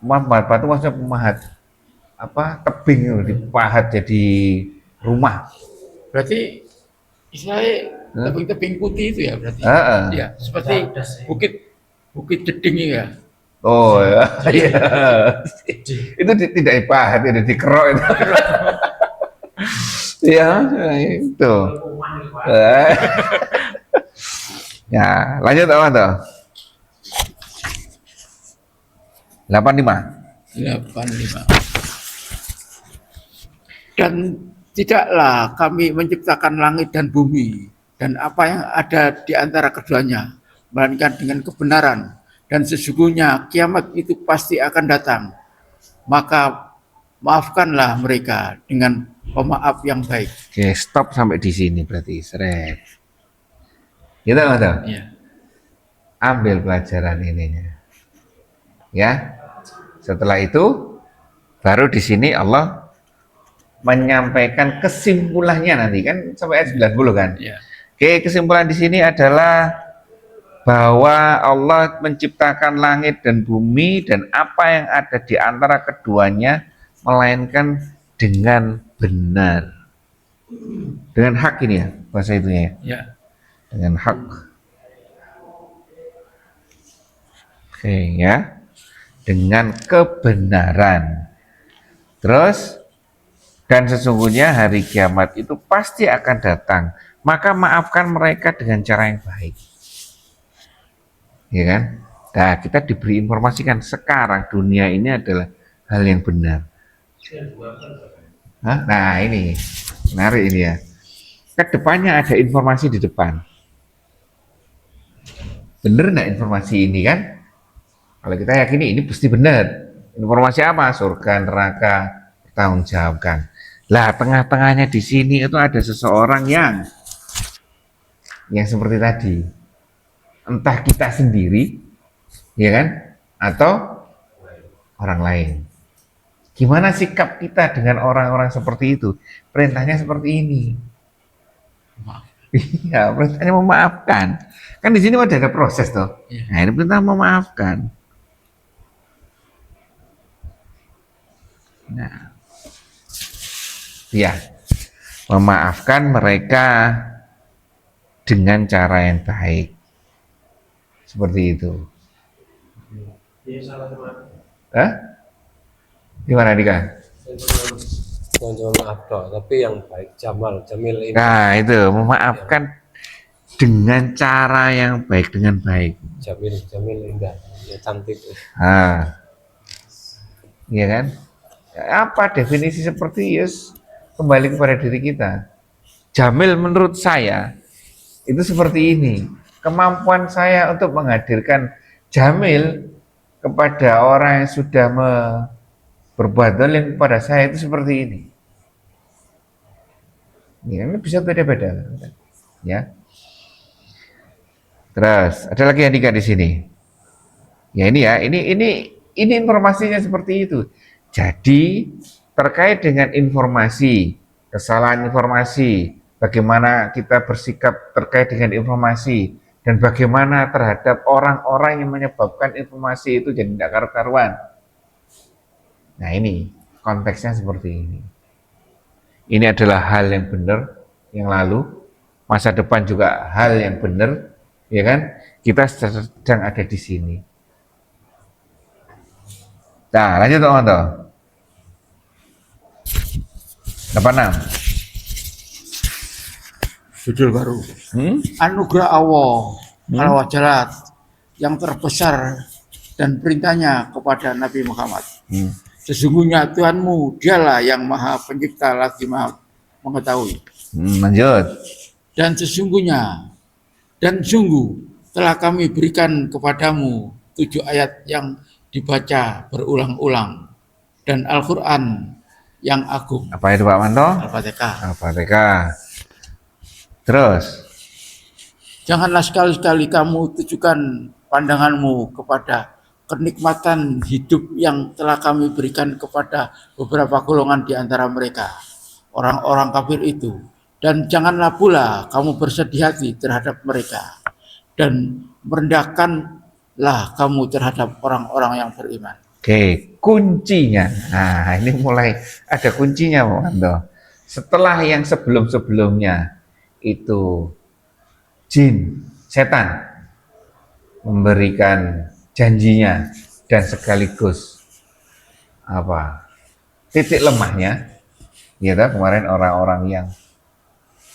Pemahat batu maksudnya pemahat tebing itu dipahat jadi rumah. Berarti istilahnya tebing-tebing putih itu ya berarti. Heeh. Ya, seperti bukit Jeding ya. Oh ya, iya. Itu tidak dipahat, itu dikerok itu. Ya, itu. Ya, lanjut apa tuh? 85. 85. Dan tidaklah kami menciptakan langit dan bumi dan apa yang ada di antara keduanya, melainkan dengan kebenaran. Dan sesungguhnya kiamat itu pasti akan datang. Maka maafkanlah mereka dengan pemaaf yang baik. Oke, stop sampai di sini berarti. Seret. Gitu nggak tuh? Ya. Ambil pelajaran ininya. Ya. Setelah itu baru di sini Allah menyampaikan kesimpulannya nanti kan sampai ayat 90 kan. Ya. Oke, kesimpulan di sini adalah bahwa Allah menciptakan langit dan bumi dan apa yang ada di antara keduanya melainkan dengan benar. Dengan hak ini ya bahasa itunya ya. Ya. Dengan hak. Oke ya. Dengan kebenaran. Terus dan sesungguhnya hari kiamat itu pasti akan datang. Maka maafkan mereka dengan cara yang baik. Ya kan? Nah, kita diberi informasi kan sekarang dunia ini adalah hal yang benar. Hah? Nah, ini menarik ini ya. Kedepannya ada informasi di depan. Benar nggak informasi ini kan? Kalau kita yakini ini pasti benar. Informasi apa? Surga, neraka, bertanggung jawabkan. Lah, tengah-tengahnya di sini itu ada seseorang yang seperti tadi. Entah kita sendiri, ya kan, atau orang lain. Gimana sikap kita dengan orang-orang seperti itu? Perintahnya seperti ini. Iya, perintahnya memaafkan. Kan di sini ada proses toh. Nah, ini perintah memaafkan. Nah, ya, memaafkan mereka dengan cara yang baik. Seperti itu. Hah? Gimana Dika? Jangan cuma maaf doang, tapi yang baik, jamil ini. Nah itu, memaafkan dengan cara yang baik, dengan baik. Jamil indah, ya cantik. Nah, iya kan? Apa definisi seperti yes? Kembali kepada diri kita. Jamil menurut saya itu seperti ini. Kemampuan saya untuk menghadirkan jamil kepada orang yang sudah berbuat zalim kepada saya itu seperti ini. Ya, ini bisa beda-beda, ya. Terus ada lagi yang di sini. Ya ini ya, ini informasinya seperti itu. Jadi terkait dengan informasi, kesalahan informasi, bagaimana kita bersikap terkait dengan informasi, dan bagaimana terhadap orang-orang yang menyebabkan informasi itu jadi tidak karu-karuan. Nah ini konteksnya seperti ini. Ini adalah hal yang benar yang lalu, masa depan juga hal yang benar, ya kan? Kita sedang ada di sini. Nah lanjut teman-teman. 86. Judul baru. Hmm? Anugerah Allah ala wajalat yang terbesar dan perintahnya kepada Nabi Muhammad. Hmm. Sesungguhnya Tuhanmu dialah yang maha pencipta lagi maha mengetahui. Lanjut. Dan sesungguhnya dan sungguh telah kami berikan kepadamu 7 ayat yang dibaca berulang-ulang dan Al-Quran yang agung. Apa itu Pak Manto? Al-Fatihah. Al-Fatihah. Terus. Janganlah sekali-kali kamu tujukan pandanganmu kepada kenikmatan hidup yang telah kami berikan kepada beberapa golongan di antara mereka, orang-orang kafir itu. Dan janganlah pula kamu bersedih hati terhadap mereka. Dan merendahkanlah kamu terhadap orang-orang yang beriman. Oke, kuncinya. Nah, ini mulai ada kuncinya Pak Manto. Setelah yang sebelum-sebelumnya itu jin, setan memberikan janjinya dan sekaligus apa titik lemahnya, ya toh, kemarin orang-orang yang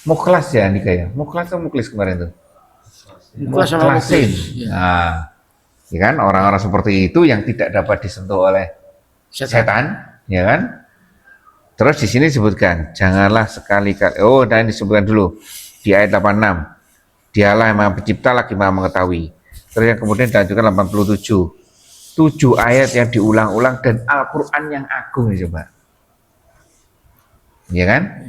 mukhlas ya Andika ya, mukhlas atau muklis kemarin tuh, Mukhlas sama mukhlasin. muklis, ya. Nah, ya kan orang-orang seperti itu yang tidak dapat disentuh oleh setan, ya kan? Terus di sini disebutkan, janganlah sekali-kali. Oh, dan disebutkan dulu di ayat 86. Dialah yang Maha Pencipta lagi Maha Mengetahui. Terus yang kemudian dilanjutkan 87. 7 ayat yang diulang-ulang dan Al-Qur'an yang agung, coba. Ya kan?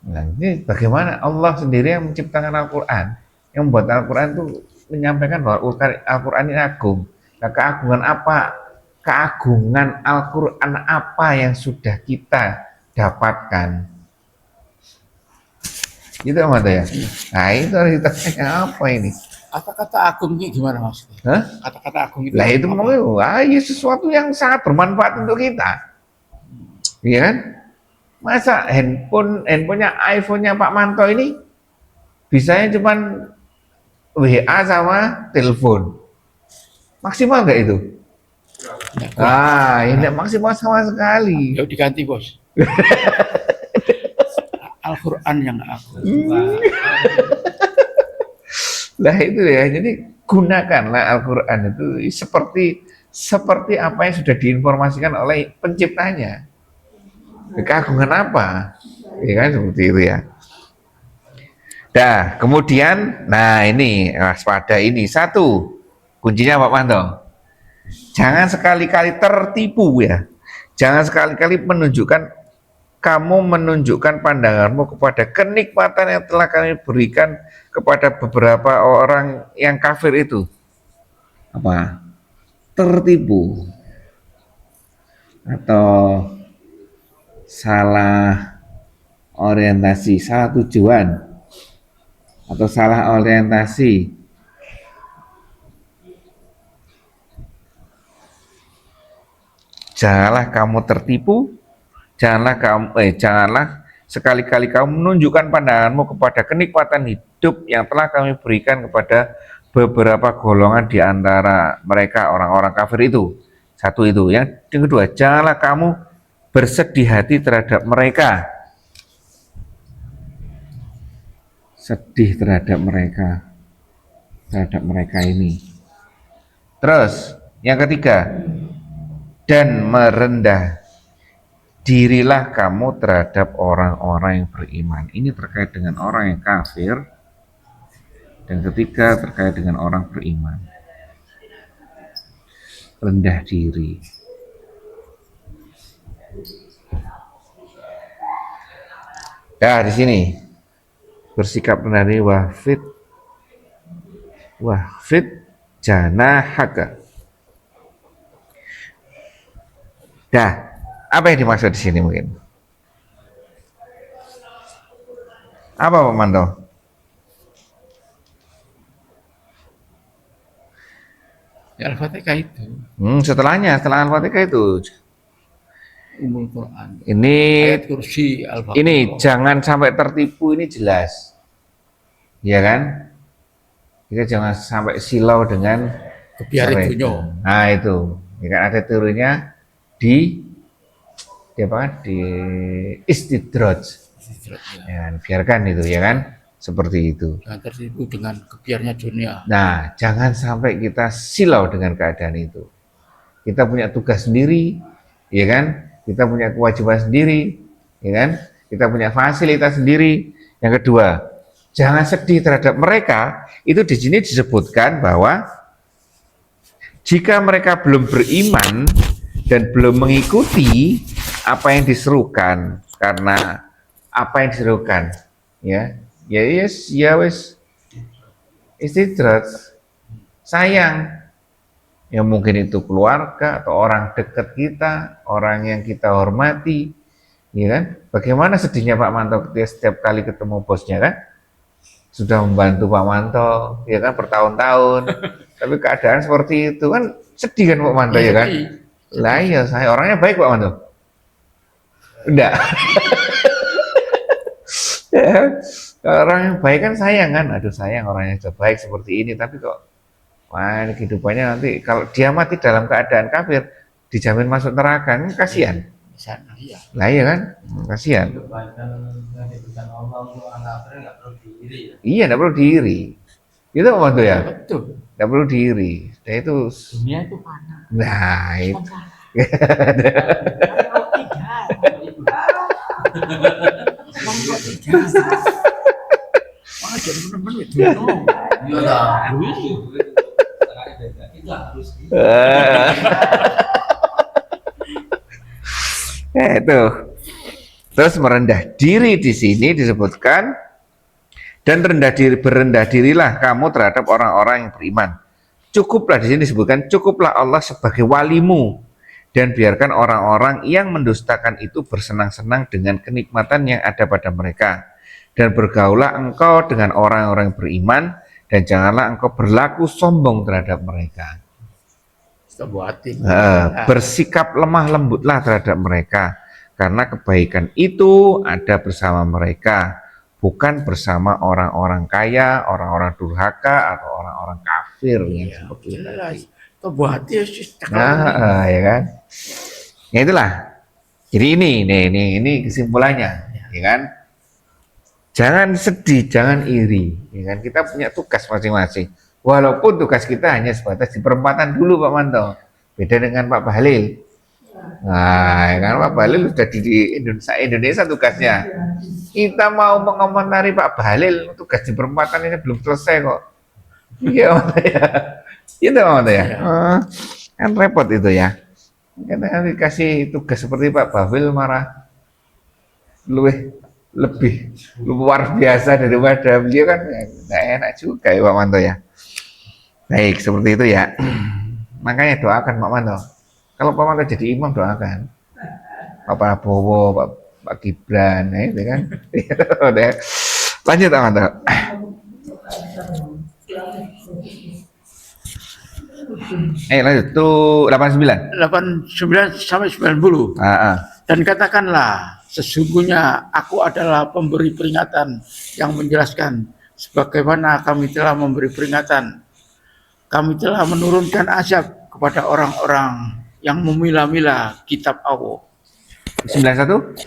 Nah, ini bagaimana Allah sendiri yang menciptakan Al-Qur'an, yang membuat Al-Qur'an itu menyampaikan bahwa Al-Qur'an ini agung. Nah, keagungan apa? Keagungan Al-Quran apa yang sudah kita dapatkan? Gitu Mas ya? Nah itu harus ditanya apa ini? Kata-kata agung ini gimana maksudnya? Hah? Kata-kata agung itu. Lah itu apa? mungkin wah, ya sesuatu yang sangat bermanfaat untuk kita. Iya kan? Masa handphonenya iPhone-nya Pak Manto ini bisanya cuman WA sama telepon. Maksimal nggak itu? Ini maksimal sama sekali. Yuk diganti bos. Al-Quran yang agung. Lah itu ya, jadi gunakanlah Al-Quran itu seperti apa yang sudah diinformasikan oleh penciptanya. Keagungan apa? Ya kan seperti itu ya. Dah, kemudian, nah ini waspada ini satu kuncinya Pak Manto. Jangan sekali-kali tertipu ya. Jangan sekali-kali kamu menunjukkan pandanganmu kepada kenikmatan yang telah kami berikan kepada beberapa orang yang kafir itu. Apa? Tertipu. Atau salah orientasi, salah tujuan. Atau salah orientasi. Janganlah kamu tertipu, janganlah sekali-kali kamu menunjukkan pandanganmu kepada kenikmatan hidup yang telah kami berikan kepada beberapa golongan di antara mereka orang-orang kafir itu. Satu itu. Yang kedua, janganlah kamu bersedih hati terhadap mereka. Sedih terhadap mereka ini. Terus, yang ketiga, dan merendah dirilah kamu terhadap orang-orang yang beriman. Ini terkait dengan orang yang kafir, dan ketiga terkait dengan orang beriman. Rendah diri. Ya di sini bersikap rendah diri, wahfid janahaka. Dah, apa yang dimaksud di sini mungkin? Apa Pak Manto? Ya, Al-Fatihah itu. Setelah Al-Fatihah itu. Umul Quran. Ini Ayat kursi Al-Fatihah. ini jangan sampai tertipu, ini jelas. Ya kan? Kita jangan sampai silau dengan Kebiar mereka. itu. Nah itu, ya kan ada teorinya di di apa? Di istidraj. Ya, biarkan itu ya kan, seperti itu. Jangan tertipu dengan kebiarnya dunia. Nah, jangan sampai kita silau dengan keadaan itu. Kita punya tugas sendiri, ya kan? Kita punya kewajiban sendiri, ya kan? Kita punya fasilitas sendiri. Yang kedua, jangan sedih terhadap mereka. Itu di sini disebutkan bahwa jika mereka belum beriman dan belum mengikuti apa yang diserukan, karena apa yang diserukan, ya wes istidrat, sayang, yang mungkin itu keluarga atau orang dekat kita, orang yang kita hormati, ya kan? Bagaimana sedihnya Pak Manto ketika setiap kali ketemu bosnya kan, sudah membantu Pak Manto, ya kan, bertahun-tahun, tapi keadaan seperti itu kan sedih kan Pak Manto, ya kan? Lah iya, saya orangnya baik Pak Manto. Enggak. Ya, orang yang baik kan sayang kan, aduh sayang orangnya sudah baik seperti ini, tapi kok wah ini kehidupannya nanti kalau dia mati dalam keadaan kafir dijamin masuk neraka, kan kasihan. Iya. Lah iya kan, kasihan. Kebaikan yang diberikan Allah untuk anak kafir nggak perlu diiri ya. Iya, tidak perlu diiri. Itu Pak Manto ya, Betul. tidak perlu diiri. Nah itu, Dunia itu fana. nah itu. Wah, jadi bener-bener itu. Iya dah. Itu harus. Itu. Terus merendah diri di sini disebutkan, dan berendah dirilah kamu terhadap orang-orang yang beriman. Cukuplah di sini disebutkan, cukuplah Allah sebagai walimu, dan biarkan orang-orang yang mendustakan itu bersenang-senang dengan kenikmatan yang ada pada mereka. Dan bergaulah engkau dengan orang-orang beriman, dan janganlah engkau berlaku sombong terhadap mereka. Bersikap lemah lembutlah terhadap mereka, karena kebaikan itu ada bersama mereka, bukan bersama orang-orang kaya, orang-orang durhaka, atau orang-orang kafir yang seperti itu. Kebuati Nah, ya kan? Ya itulah. Jadi ini kesimpulannya, ya kan? Jangan sedih, jangan iri, ya kan? Kita punya tugas masing-masing. Walaupun tugas kita hanya sebatas di perempatan dulu Pak Manto. Beda dengan Pak Bahlil. Nah, ya kan Pak Bahlil sudah di Indonesia tugasnya. Kita mau mengomentari Pak Bahlil, tugas di perempatan ini belum selesai kok. Iya Manto ya. Itu Manto ya. Kan repot itu ya. Kita dikasih tugas seperti Pak Bahlil marah lebih luar biasa daripada beliau kan, nggak enak juga ya Pak Manto ya. Baik, seperti itu ya. Makanya doakan Pak Manto. Kalau Pak Manto jadi imam, doakan Pak Prabowo, Pak Gibran, ya, itu kan. Lanjut Pak Manto. Lanjut tuh 89. 89 sampai 90. Dan katakanlah, sesungguhnya aku adalah pemberi peringatan yang menjelaskan sebagaimana kami telah memberi peringatan. Kami telah menurunkan azab kepada orang-orang yang memilah-milah kitab Allah. 91.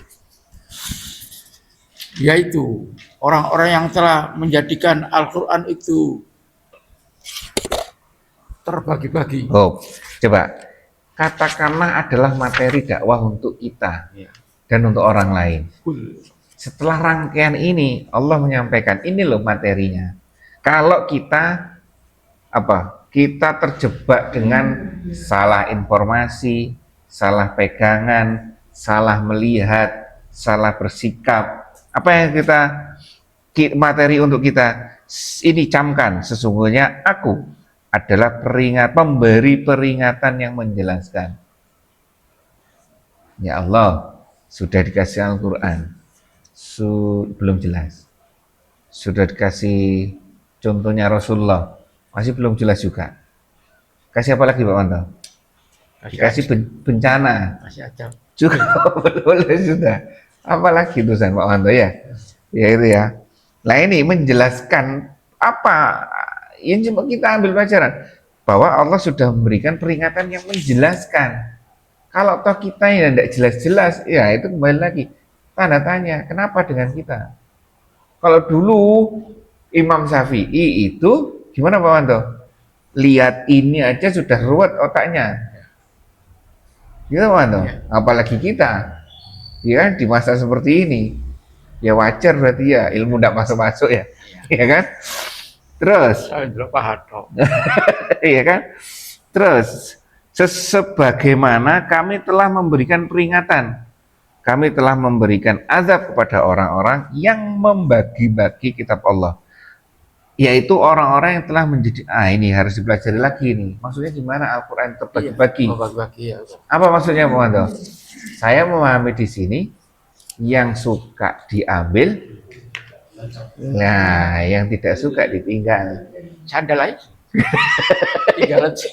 Yaitu orang-orang yang telah menjadikan Al-Quran itu terbagi-bagi. Oh, coba katakanlah adalah materi dakwah untuk kita dan untuk orang lain. Setelah rangkaian ini Allah menyampaikan ini loh materinya. Kalau kita kita terjebak dengan salah informasi, salah pegangan, salah melihat, salah bersikap, apa yang kita materi untuk kita ini camkan, sesungguhnya aku adalah pemberi peringatan yang menjelaskan. Ya Allah, sudah dikasih Al-Quran, belum jelas. Sudah dikasih contohnya Rasulullah, masih belum jelas juga. Kasih apa lagi Pak Manto? Dikasih bencana, Kasih azab juga boleh sudah. Apalagi tulisan Pak Manto ya? Ya itu ya. Nah ini menjelaskan apa yang cuma kita ambil pelajaran bahwa Allah sudah memberikan peringatan yang menjelaskan Kalau toh kita yang tidak jelas-jelas, ya itu kembali lagi tanda tanya, kenapa dengan kita? Kalau dulu Imam Syafi'i itu gimana Pak Wanto? Lihat ini aja sudah ruwet otaknya. Gitu Pak Wanto? Apalagi kita, ya di masa seperti ini, ya wajar berarti ya ilmu tidak masuk-masuk ya, ya kan? Terus, Saya dulu Pak Hato. ya kan? Terus, sebagaimana kami telah memberikan peringatan, kami telah memberikan azab kepada orang-orang yang membagi-bagi kitab Allah, yaitu orang-orang yang telah menjadi, ini harus dipelajari lagi nih. Maksudnya gimana Al-Quran terbagi-bagi? Bagi-bagi ya. Apa maksudnya Pak Wanto? Saya memahami di sini yang suka diambil, nah yang tidak suka ditinggal. Sandal aja. Tinggalan sih.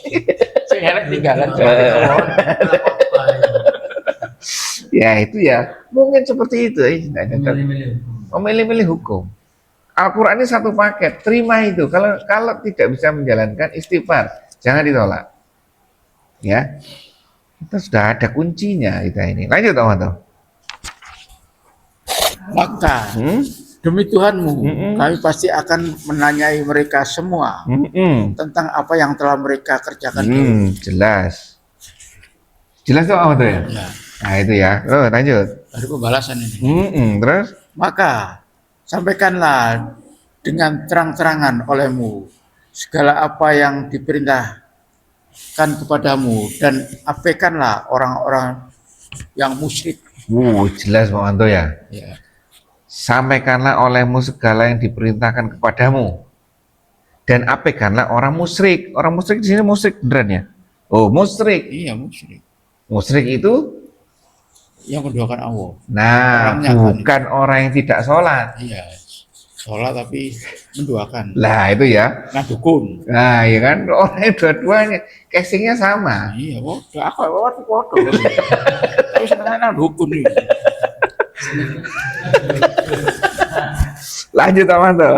Saya tinggalan. Ya itu ya, mungkin seperti itu. Memilih-milih hukum. Al-Quran ini satu paket, terima itu. Kalau tidak bisa menjalankan istighfar, jangan ditolak. Ya, kita sudah ada kuncinya kita ini. Lanjut teman-teman. Maka demi Tuhanmu, kami pasti akan menanyai mereka semua tentang apa yang telah mereka kerjakan. Jelas. Jelas tuh apa tuh ya? Ya, Nah itu ya. Oh, lanjut. dari pembalasan ini. Terus? Maka sampaikanlah dengan terang-terangan olehmu segala apa yang diperintahkan kepadamu dan abaikanlah orang-orang yang musyrik. Jelas Pak Wanto ya. Ya. Sampaikanlah olehmu segala yang diperintahkan kepadamu dan abaikanlah orang musyrik. Orang musyrik di sini musyrik beneran ya? Oh, musyrik. Iya, musyrik. Musyrik itu Yang menduakan Allah. nah Orangnya bukan orang yang tidak sholat. Iya, sholat tapi menduakan. Lah itu ya. Nah, dukun. Nah ya kan orang yang dua-duanya casingnya sama. Iya, aku foto. Tapi sebenarnya dukun nih. Lanjut teman tuh.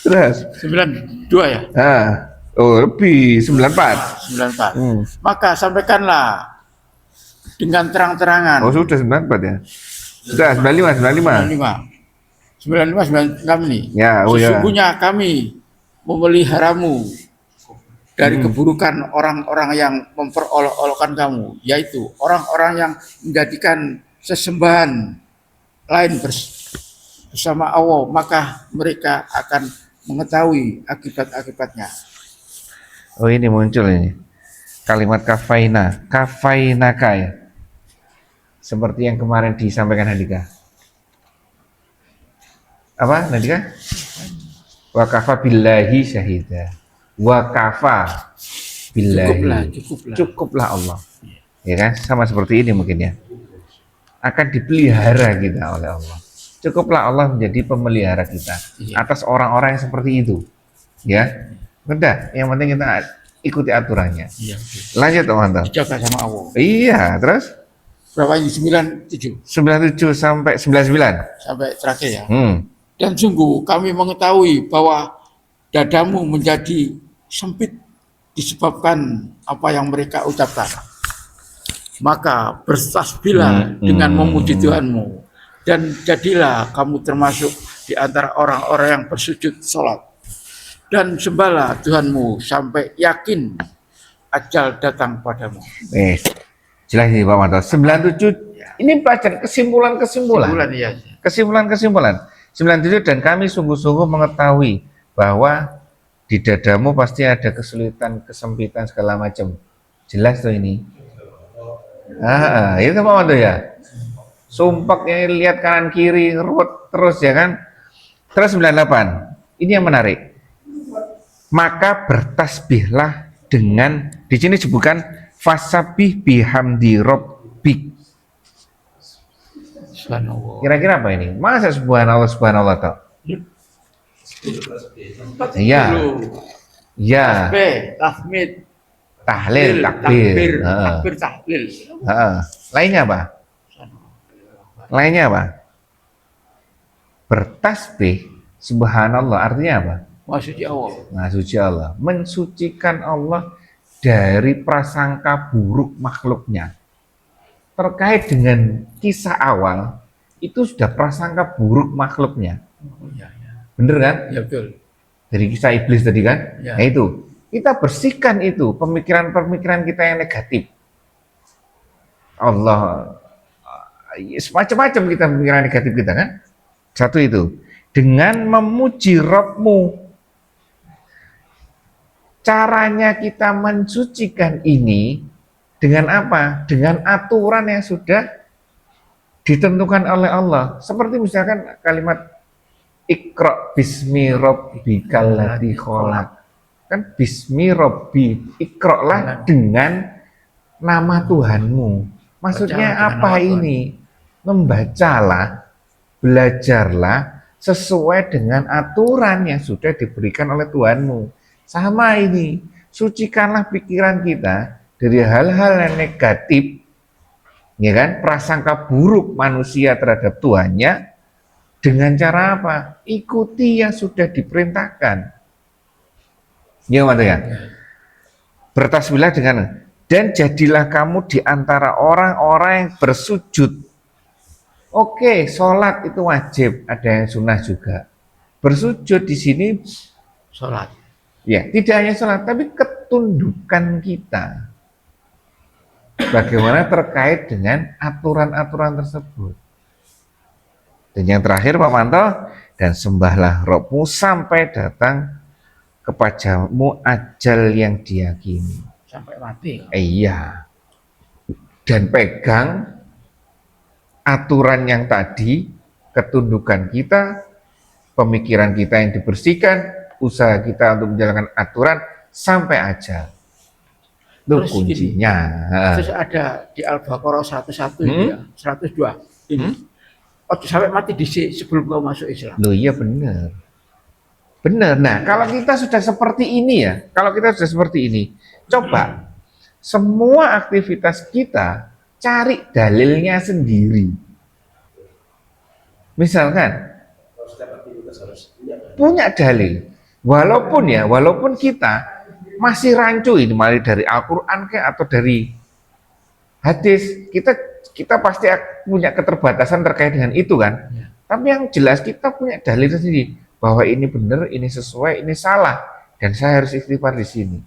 Terus 92 ya? lebih 94. 94. Maka sampaikanlah dengan terang-terangan. Oh sudah 94 ya. Sudah 95. 95 nih. Ya, Sesungguhnya kami memeliharamu dari keburukan orang-orang yang memperolok-olokkan kamu, yaitu orang-orang yang menjadikan sesembahan lain bersama Allah, maka mereka akan mengetahui akibat-akibatnya. Oh ini muncul ini kalimat kafainaka ya, seperti yang kemarin disampaikan Handika. Apa Handika? Wa kafa billahi syahida. Wa kafa billahi. Cukuplah Allah. Ya kan? Sama seperti ini mungkin ya. Akan dipelihara kita oleh Allah. Cukuplah Allah menjadi pemelihara kita atas orang-orang yang seperti itu. Ya. Udah, yang penting kita ikuti aturannya. Iya. Lanjut teman-teman. Dijaga sama Allah. Iya, terus Berapa ini? 97 97 sampai 99. sampai terakhir ya. Hmm. Dan sungguh kami mengetahui bahwa dadamu menjadi sempit disebabkan apa yang mereka ucapkan. Maka bertasbihlah dengan memuji Tuhanmu dan jadilah kamu termasuk di antara orang-orang yang bersujud sholat. Dan sembahlah Tuhanmu sampai yakin ajal datang padamu. Jelas ini Pak Manto. 97 ini pelajaran kesimpulan-kesimpulan. Iya. Kesimpulan-kesimpulan. 97 dan kami sungguh-sungguh mengetahui bahwa di dadamu pasti ada kesulitan, kesempitan segala macam. Jelas tuh ini. Itu Pak Manto ya. Sumpaknya lihat kanan kiri ruwet terus ya kan. Terus 98. Ini yang menarik. Maka bertasbihlah dengan, di sini disebutkan fasabih bihamdi rabbik. Subhanallah. Kira-kira apa ini? Masa subhanallah toh? Iya. Iya. Tahmid, Tahlil, takbir. takbir, tahlil. Lainnya apa? Lainnya apa? Bertasbih subhanallah artinya apa? Maha suci Allah. Maha suci Allah. Mensucikan Allah dari prasangka buruk makhluknya. Terkait dengan kisah awal, itu sudah prasangka buruk makhluknya. Oh, ya, ya. Bener kan? Ya betul. Dari kisah iblis tadi kan? Ya. Nah itu, kita bersihkan itu, pemikiran-pemikiran kita yang negatif. Allah, semacam-macam kita pemikiran negatif kita kan? Satu itu, dengan memuji Rabbmu. Caranya kita mensucikan ini dengan apa? Dengan aturan yang sudah ditentukan oleh Allah. Seperti misalkan kalimat Iqra bismi rabbikal ladzi khalaq. Kan bismi rabbi, iqralah dengan nama Tuhanmu. Maksudnya Bacalah dengan apa nama Tuhan. ini? Membacalah, belajarlah sesuai dengan aturan yang sudah diberikan oleh Tuhanmu. Sama ini, sucikanlah pikiran kita dari hal-hal yang negatif, ya kan? Prasangka buruk manusia terhadap Tuhannya dengan cara apa? Ikuti yang sudah diperintahkan. Ya, ya. Bertasbihlah dengan dan jadilah kamu di antara orang-orang yang bersujud. Oke, sholat itu wajib, ada yang sunnah juga. Bersujud di sini, Sholat. ya tidak hanya sholat, tapi ketundukan kita. Bagaimana terkait dengan aturan-aturan tersebut. Dan yang terakhir Pak Manto, dan sembahlah Rabbmu sampai datang kepadamu ajal yang diyakini. Sampai mati. Iya. Dan pegang aturan yang tadi, ketundukan kita, pemikiran kita yang dibersihkan, usaha kita untuk menjalankan aturan sampai ajal. Itu Terus kuncinya. Terus ada di Al-Baqarah 101 ini ya, 102 ini. Oh, sampai mati di sebelum kau masuk Islam. Loh iya benar. Benar. Nah, kalau kita sudah seperti ini ya, kalau kita sudah seperti ini, coba semua aktivitas kita cari dalilnya sendiri. Misalkan punya dalil, walaupun kita masih rancu ini, mulai dari Al-Quran atau dari hadis, kita pasti punya keterbatasan terkait dengan itu kan. Ya. Tapi yang jelas kita punya dalil sendiri bahwa ini benar, ini sesuai, ini salah, dan saya harus istighfar di sini.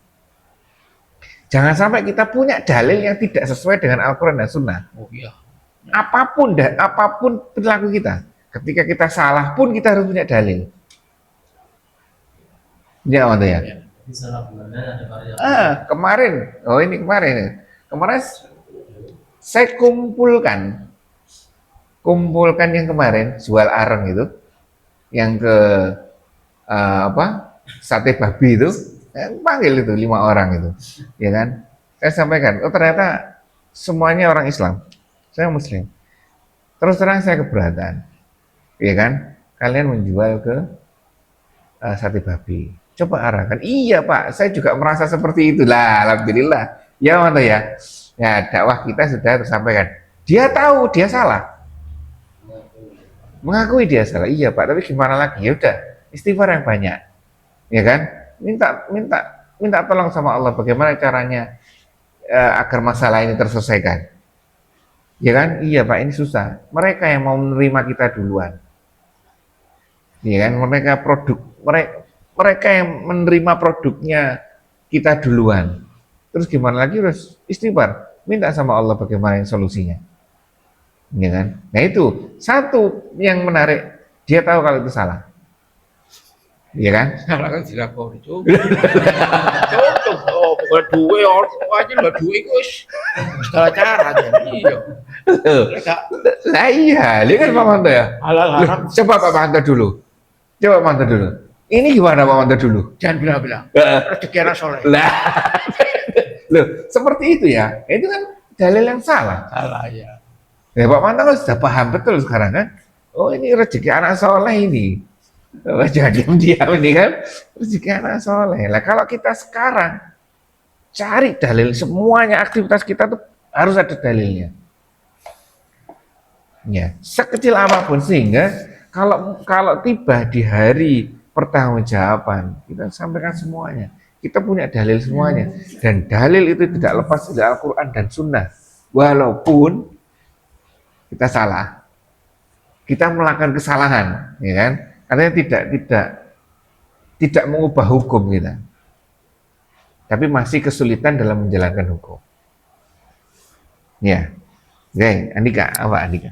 Jangan sampai kita punya dalil yang tidak sesuai dengan Al-Quran dan Sunnah. Oh iya. Apapun perilaku kita, ketika kita salah pun kita harus punya dalil. Ya, ya. Di sana benar ada variasi. Kemarin saya kumpulkan yang kemarin jual areng itu, yang ke sate babi itu, panggil itu 5 orang itu, ya kan? Saya sampaikan, oh ternyata semuanya orang Islam, saya Muslim. Terus terang saya keberatan, ya kan? Kalian menjual ke sate babi. Coba arahkan. Iya Pak, saya juga merasa seperti itulah. Alhamdulillah. Ya mantu ya. Ya dakwah kita sudah tersampaikan. Dia tahu dia salah. Mengakui dia salah. Iya Pak, tapi gimana lagi? Ya udah, istighfar yang banyak. Ya kan? Minta tolong sama Allah bagaimana caranya agar masalah ini terselesaikan. Ya kan? Iya Pak, ini susah. Mereka yang mau menerima kita duluan. Ya kan? Mereka yang menerima produknya kita duluan. Terus gimana lagi? Terus istighfar, minta sama Allah bagaimana yang solusinya. Ya kan? Nah itu satu yang menarik, dia tahu kalau itu salah. Iya kan? Salah kan dilakoni itu. Oh, bukan duwe aja lah duwe iku wis segala cara jadi. Iya. Lah iya, lihat kan Pak Manto ya. Halal haram Coba Pak Manto dulu. Coba Pak Manto dulu. Ini gimana Pak Manto dulu? jangan bilang-bilang. Rezeki anak soleh. Lah, loh, seperti itu ya. Itu kan dalil yang salah. Salah ya. Ya Pak Manto kan sudah paham betul sekarang kan. Oh ini rezeki anak soleh ini. Oh, jangan diam-diam ini kan. Rezeki anak soleh. Lah kalau kita sekarang cari dalil, semuanya aktivitas kita tuh harus ada dalilnya. Ya, sekecil apapun, sehingga kalau tiba di hari pertanggungjawaban. Kita sampaikan semuanya. Kita punya dalil semuanya. Dan dalil itu tidak lepas dari Al-Quran dan Sunnah. Walaupun kita salah, kita melakukan kesalahan, ya kan? Karena tidak mengubah hukum kita, tapi masih kesulitan dalam menjalankan hukum. Ya, oke, Andika, apa Andika?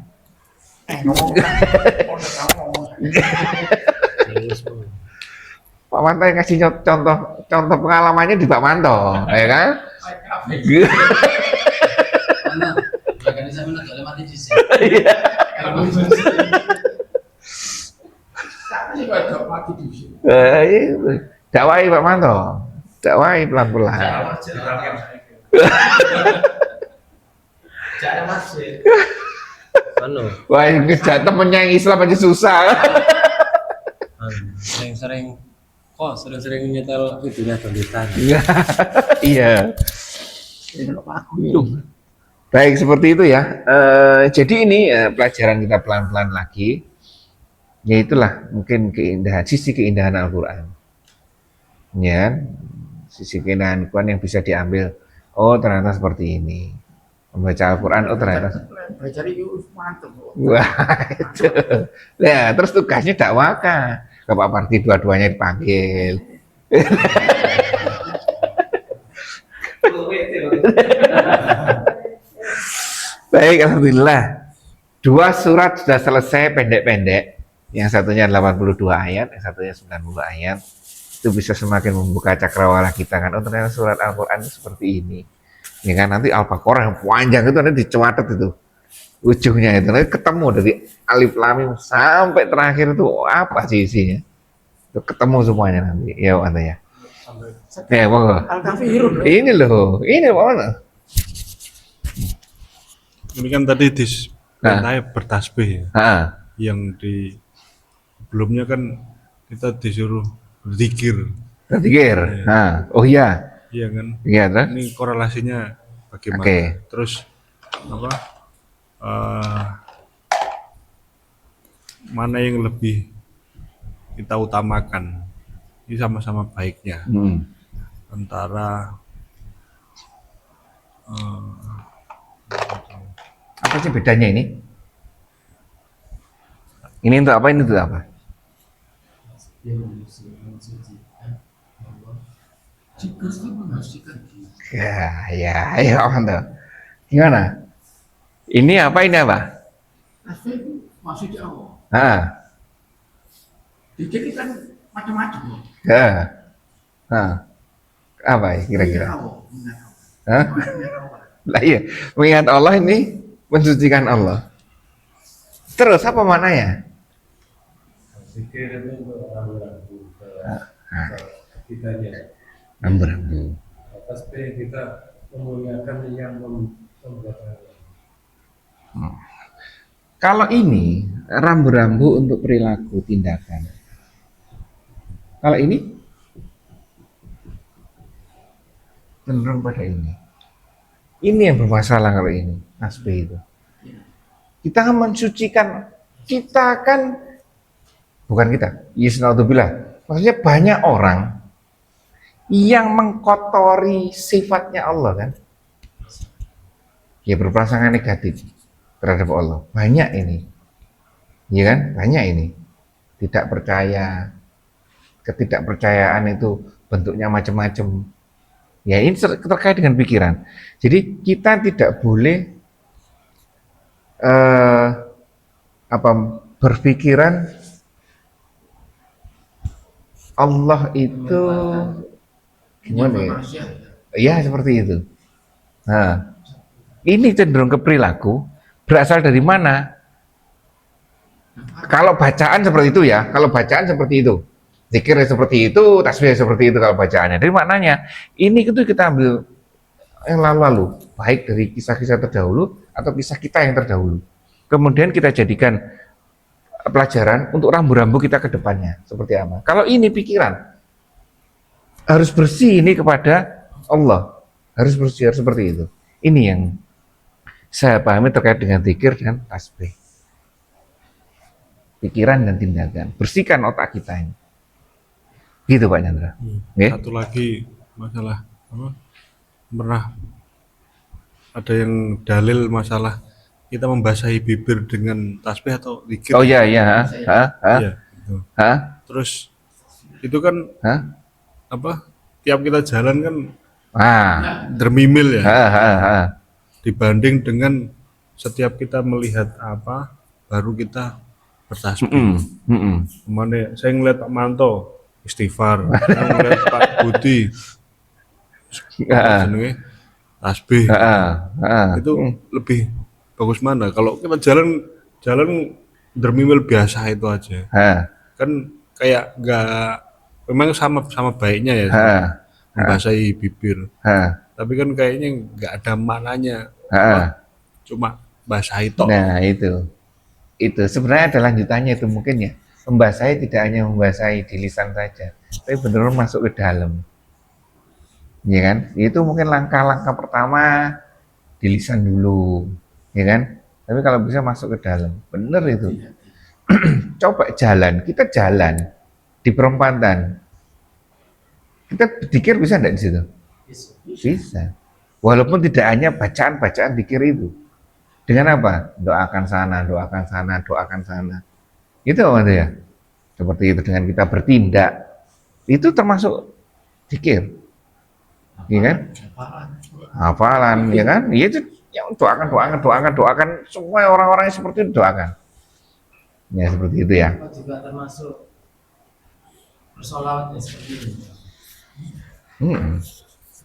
Pak Manto yang kasih contoh pengalamannya di Pak Manto, ya kan? Bahkan saya menang oleh mati di sini. Dakwai Pak Manto, dakwai pelan-pelan. Jangan masjid. Anu, Wah, ngejar temennya yang Islam aja susah. sering-sering sering-sering nyetel videonya Donditan. Iya. Baik, seperti itu ya. Jadi ini pelajaran kita pelan-pelan lagi. Ya itulah mungkin sisi keindahan Al-Quran. Ya, sisi keindahan Al-Quran yang bisa diambil. Oh, ternyata seperti ini. Membaca Al-Quran, oh ternyata. Belajar itu mantep. Wah, itu. Ya, terus tugasnya dakwakan. Bapak Parti dua-duanya dipanggil. Baik, alhamdulillah. 2 surat sudah selesai pendek-pendek. Yang satunya 82 ayat, yang satunya 90 ayat. Itu bisa semakin membuka cakrawala kita kan. Oh, ternyata surat Al-Quran itu seperti ini. Ya kan, nanti Al-Baqarah yang panjang itu nanti dicatat itu. Ujungnya itu nanti ketemu dari Alif Lam Mim sampai terakhir itu apa sih isinya. Itu ketemu semuanya nanti. Ya, Pak ya. Ya, monggo. Al-Kafirun. Ini loh, ini mana? Ini kan tadi perintahnya bertasbih ya. Ah, Yang di sebelumnya kan kita disuruh berzikir. berpikir. Ah, oh iya, Iya kan? iya terus. Ini korelasinya bagaimana? Oke. Terus apa? Mana yang lebih kita utamakan? Ini sama-sama baiknya antara Apa sih bedanya ini? Ini untuk apa? Ini untuk apa? Ya, mantap. Gimana? Ini apa? Ini apa? Tasbih itu masih di awal. Ah, Dikit kan macam-macam. ya. Ah, apa ya kira-kira? Hah? Lah iya, mengingat Allah ini mensucikan Allah. Terus apa maknanya? Zikir itu untuk rambu-rambu kitanya. Rambu-rambu. Tasbih kita memuliakan yang membuat. Kalau ini rambu-rambu untuk perilaku tindakan. Kalau ini cenderung pada ini. Ini yang bermasalah kalau ini tasbih itu. Kita akan mensucikan, kita akan bukan kita, yisnaudzubillah. Maksudnya banyak orang yang mengkotori sifatnya Allah kan. Ya berprasangka negatif terhadap Allah. Banyak ini. Iya kan? Banyak ini. Tidak percaya. Ketidakpercayaan itu bentuknya macam-macam. Ya ini terkait dengan pikiran. Jadi kita tidak boleh berpikiran Allah itu gimana ya? Iya seperti itu. Nah, ini cenderung ke perilaku berasal dari mana? Kalau bacaan seperti itu ya, kalau bacaan seperti itu, zikir seperti itu, tasbih seperti itu kalau bacaannya. Dari maknanya, ini itu kita ambil yang lalu-lalu, baik dari kisah-kisah terdahulu atau kisah kita yang terdahulu. Kemudian kita jadikan pelajaran untuk rambu-rambu kita ke depannya seperti apa. Kalau ini pikiran harus bersih ini kepada Allah, harus bersih, harus seperti itu. Ini yang saya pahami terkait dengan zikir dan tasbih. Pikiran dan tindakan, bersihkan otak kita ini. Gitu Pak Chandra. Nggih. Satu lagi masalah apa? Pernah ada yang dalil masalah kita membasahi bibir dengan tasbih atau zikir. Oh iya iya, Iya, gitu. Terus itu kan Hah? apa? Tiap kita jalan kan Ah, dermimil ya. ha. Dibanding dengan setiap kita melihat apa baru kita bertasbih. Kemana saya ngeliat Pak Manto istighfar, saya ngeliat Pak Budi jenenge tasbih. Itu lebih bagus mana? Kalau kita jalan dermimil biasa itu aja. Kan kayak nggak, memang sama baiknya ya membasahi bibir. Tapi kan kayaknya nggak ada maknanya. Cuma basahi tok. Nah itu sebenarnya ada lanjutannya itu mungkin ya. Membasahi tidak hanya membasahi di lisan saja, tapi benar-benar masuk ke dalam. Ya kan? Itu mungkin langkah-langkah pertama di lisan dulu, ya kan? Tapi kalau bisa masuk ke dalam, bener itu. Coba kita jalan di perempatan, kita berpikir bisa enggak di situ? Bisa. Walaupun tidak hanya bacaan-bacaan zikir itu. Dengan apa? Doakan sana, doakan sana, doakan sana. Itu apa ya? Seperti itu dengan kita bertindak. Itu termasuk zikir. Iya kan? Hafalan, ya kan? Iya itu yang doakan. Semua orang-orang yang seperti itu doakan. Ya seperti itu ya. Juga termasuk bersolawat seperti ini.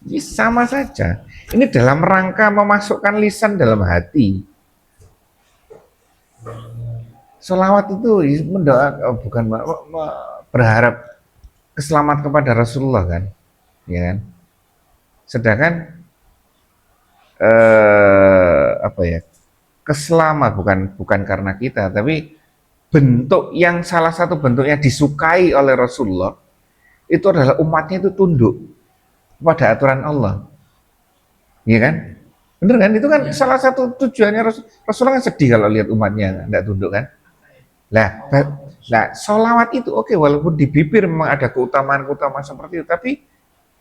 Ini sama saja. Ini dalam rangka memasukkan lisan dalam hati. Sholawat itu mendoakan, bukan berharap keselamatan kepada Rasulullah kan, ya kan? Sedangkan apa ya? Keselamatan bukan karena kita, tapi bentuk yang salah satu bentuknya disukai oleh Rasulullah itu adalah umatnya itu tunduk kepada aturan Allah, ya kan? Bener kan? Itu kan salah satu tujuannya Rasulullah kan sedih kalau lihat umatnya tidak tunduk kan? Nah, sholawat itu oke, walaupun di bibir memang ada keutamaan seperti itu, tapi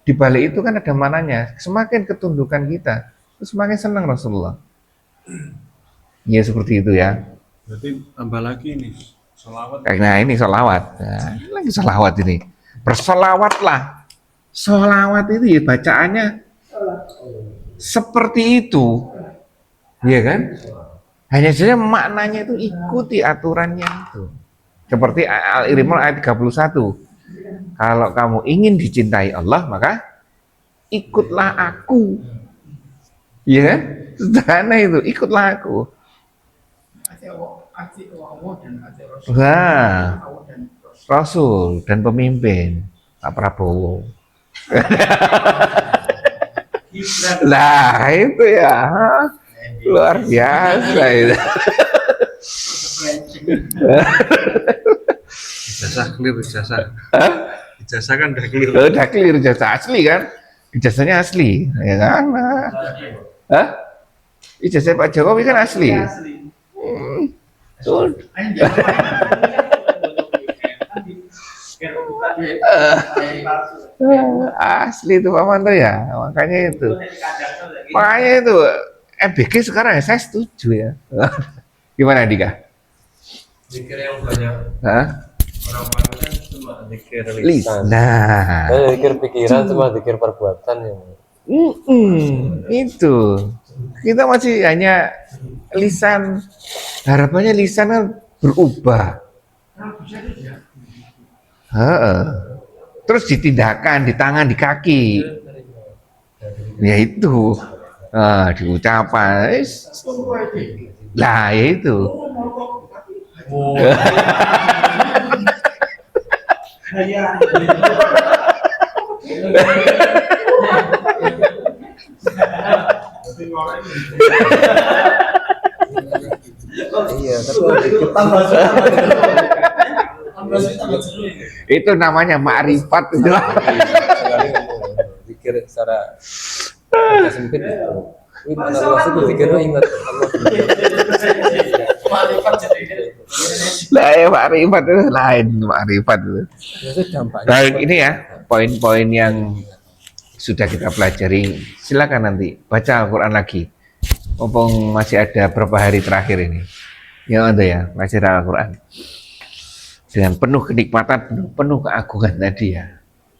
di balik itu kan ada mananya. Semakin ketundukan kita, semakin senang Rasulullah. Ya seperti itu ya. Berarti tambah lagi nih sholawat. Nah ini sholawat. Nah, ini lagi sholawat ini. Bersolawatlah. Sholawat itu ya bacaannya seperti itu, ya kan? Hanya saja maknanya itu ikuti aturannya itu. Seperti Al-Imran ayat 31. Kalau kamu ingin dicintai Allah, maka ikutlah aku. Ya kan? Sederhana itu, ikutlah aku. Nah, Rasul dan pemimpin Pak Prabowo. Lah itu ya luar biasa itu. Ijazah clear, ijazah kan udah clear. Udah clear, ijazah asli kan? Ijazahnya asli, ya kan? Hah? Ijazah Pak Jokowi kan asli. Tuh. Asli itu Pak Manto ya, makanya itu MBG sekarang ya saya setuju ya. Gimana Dika? Zikir yang banyak orang kan cuma zikir lisan. Nah, Zikir pikiran cuma zikir perbuatan yang itu kita masih hanya lisan, harapannya lisan kan berubah. Terus ditindakan, di tangan, di kaki, ya itu, di ucapan, lah ya itu. iya, tapi Itu namanya ma'rifat itu. zikir secara sempit itu. Mana luas itu zikirnya ingat Allah. Ma'rifat itu lain, ma'rifat itu. Itu dampaknya. Baik, ini ya poin-poin yang sudah kita pelajari. Silakan nanti baca Al-Quran lagi. Mumpung masih ada beberapa hari terakhir ini. Ya ada ya, baca Al-Quran dengan penuh kenikmatan, penuh keagungan tadi ya.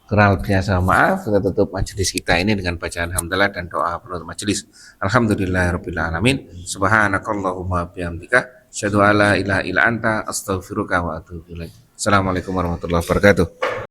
Kurang lebihnya sama maaf, kita tutup majelis kita ini dengan bacaan hamdalah dan doa penutup majelis. Alhamdulillahirabbil alamin. Subhanakallahumma bihamdika asyhadu alla ilaha illa anta astaghfiruka wa atubu ilaik. Assalamualaikum warahmatullahi wabarakatuh.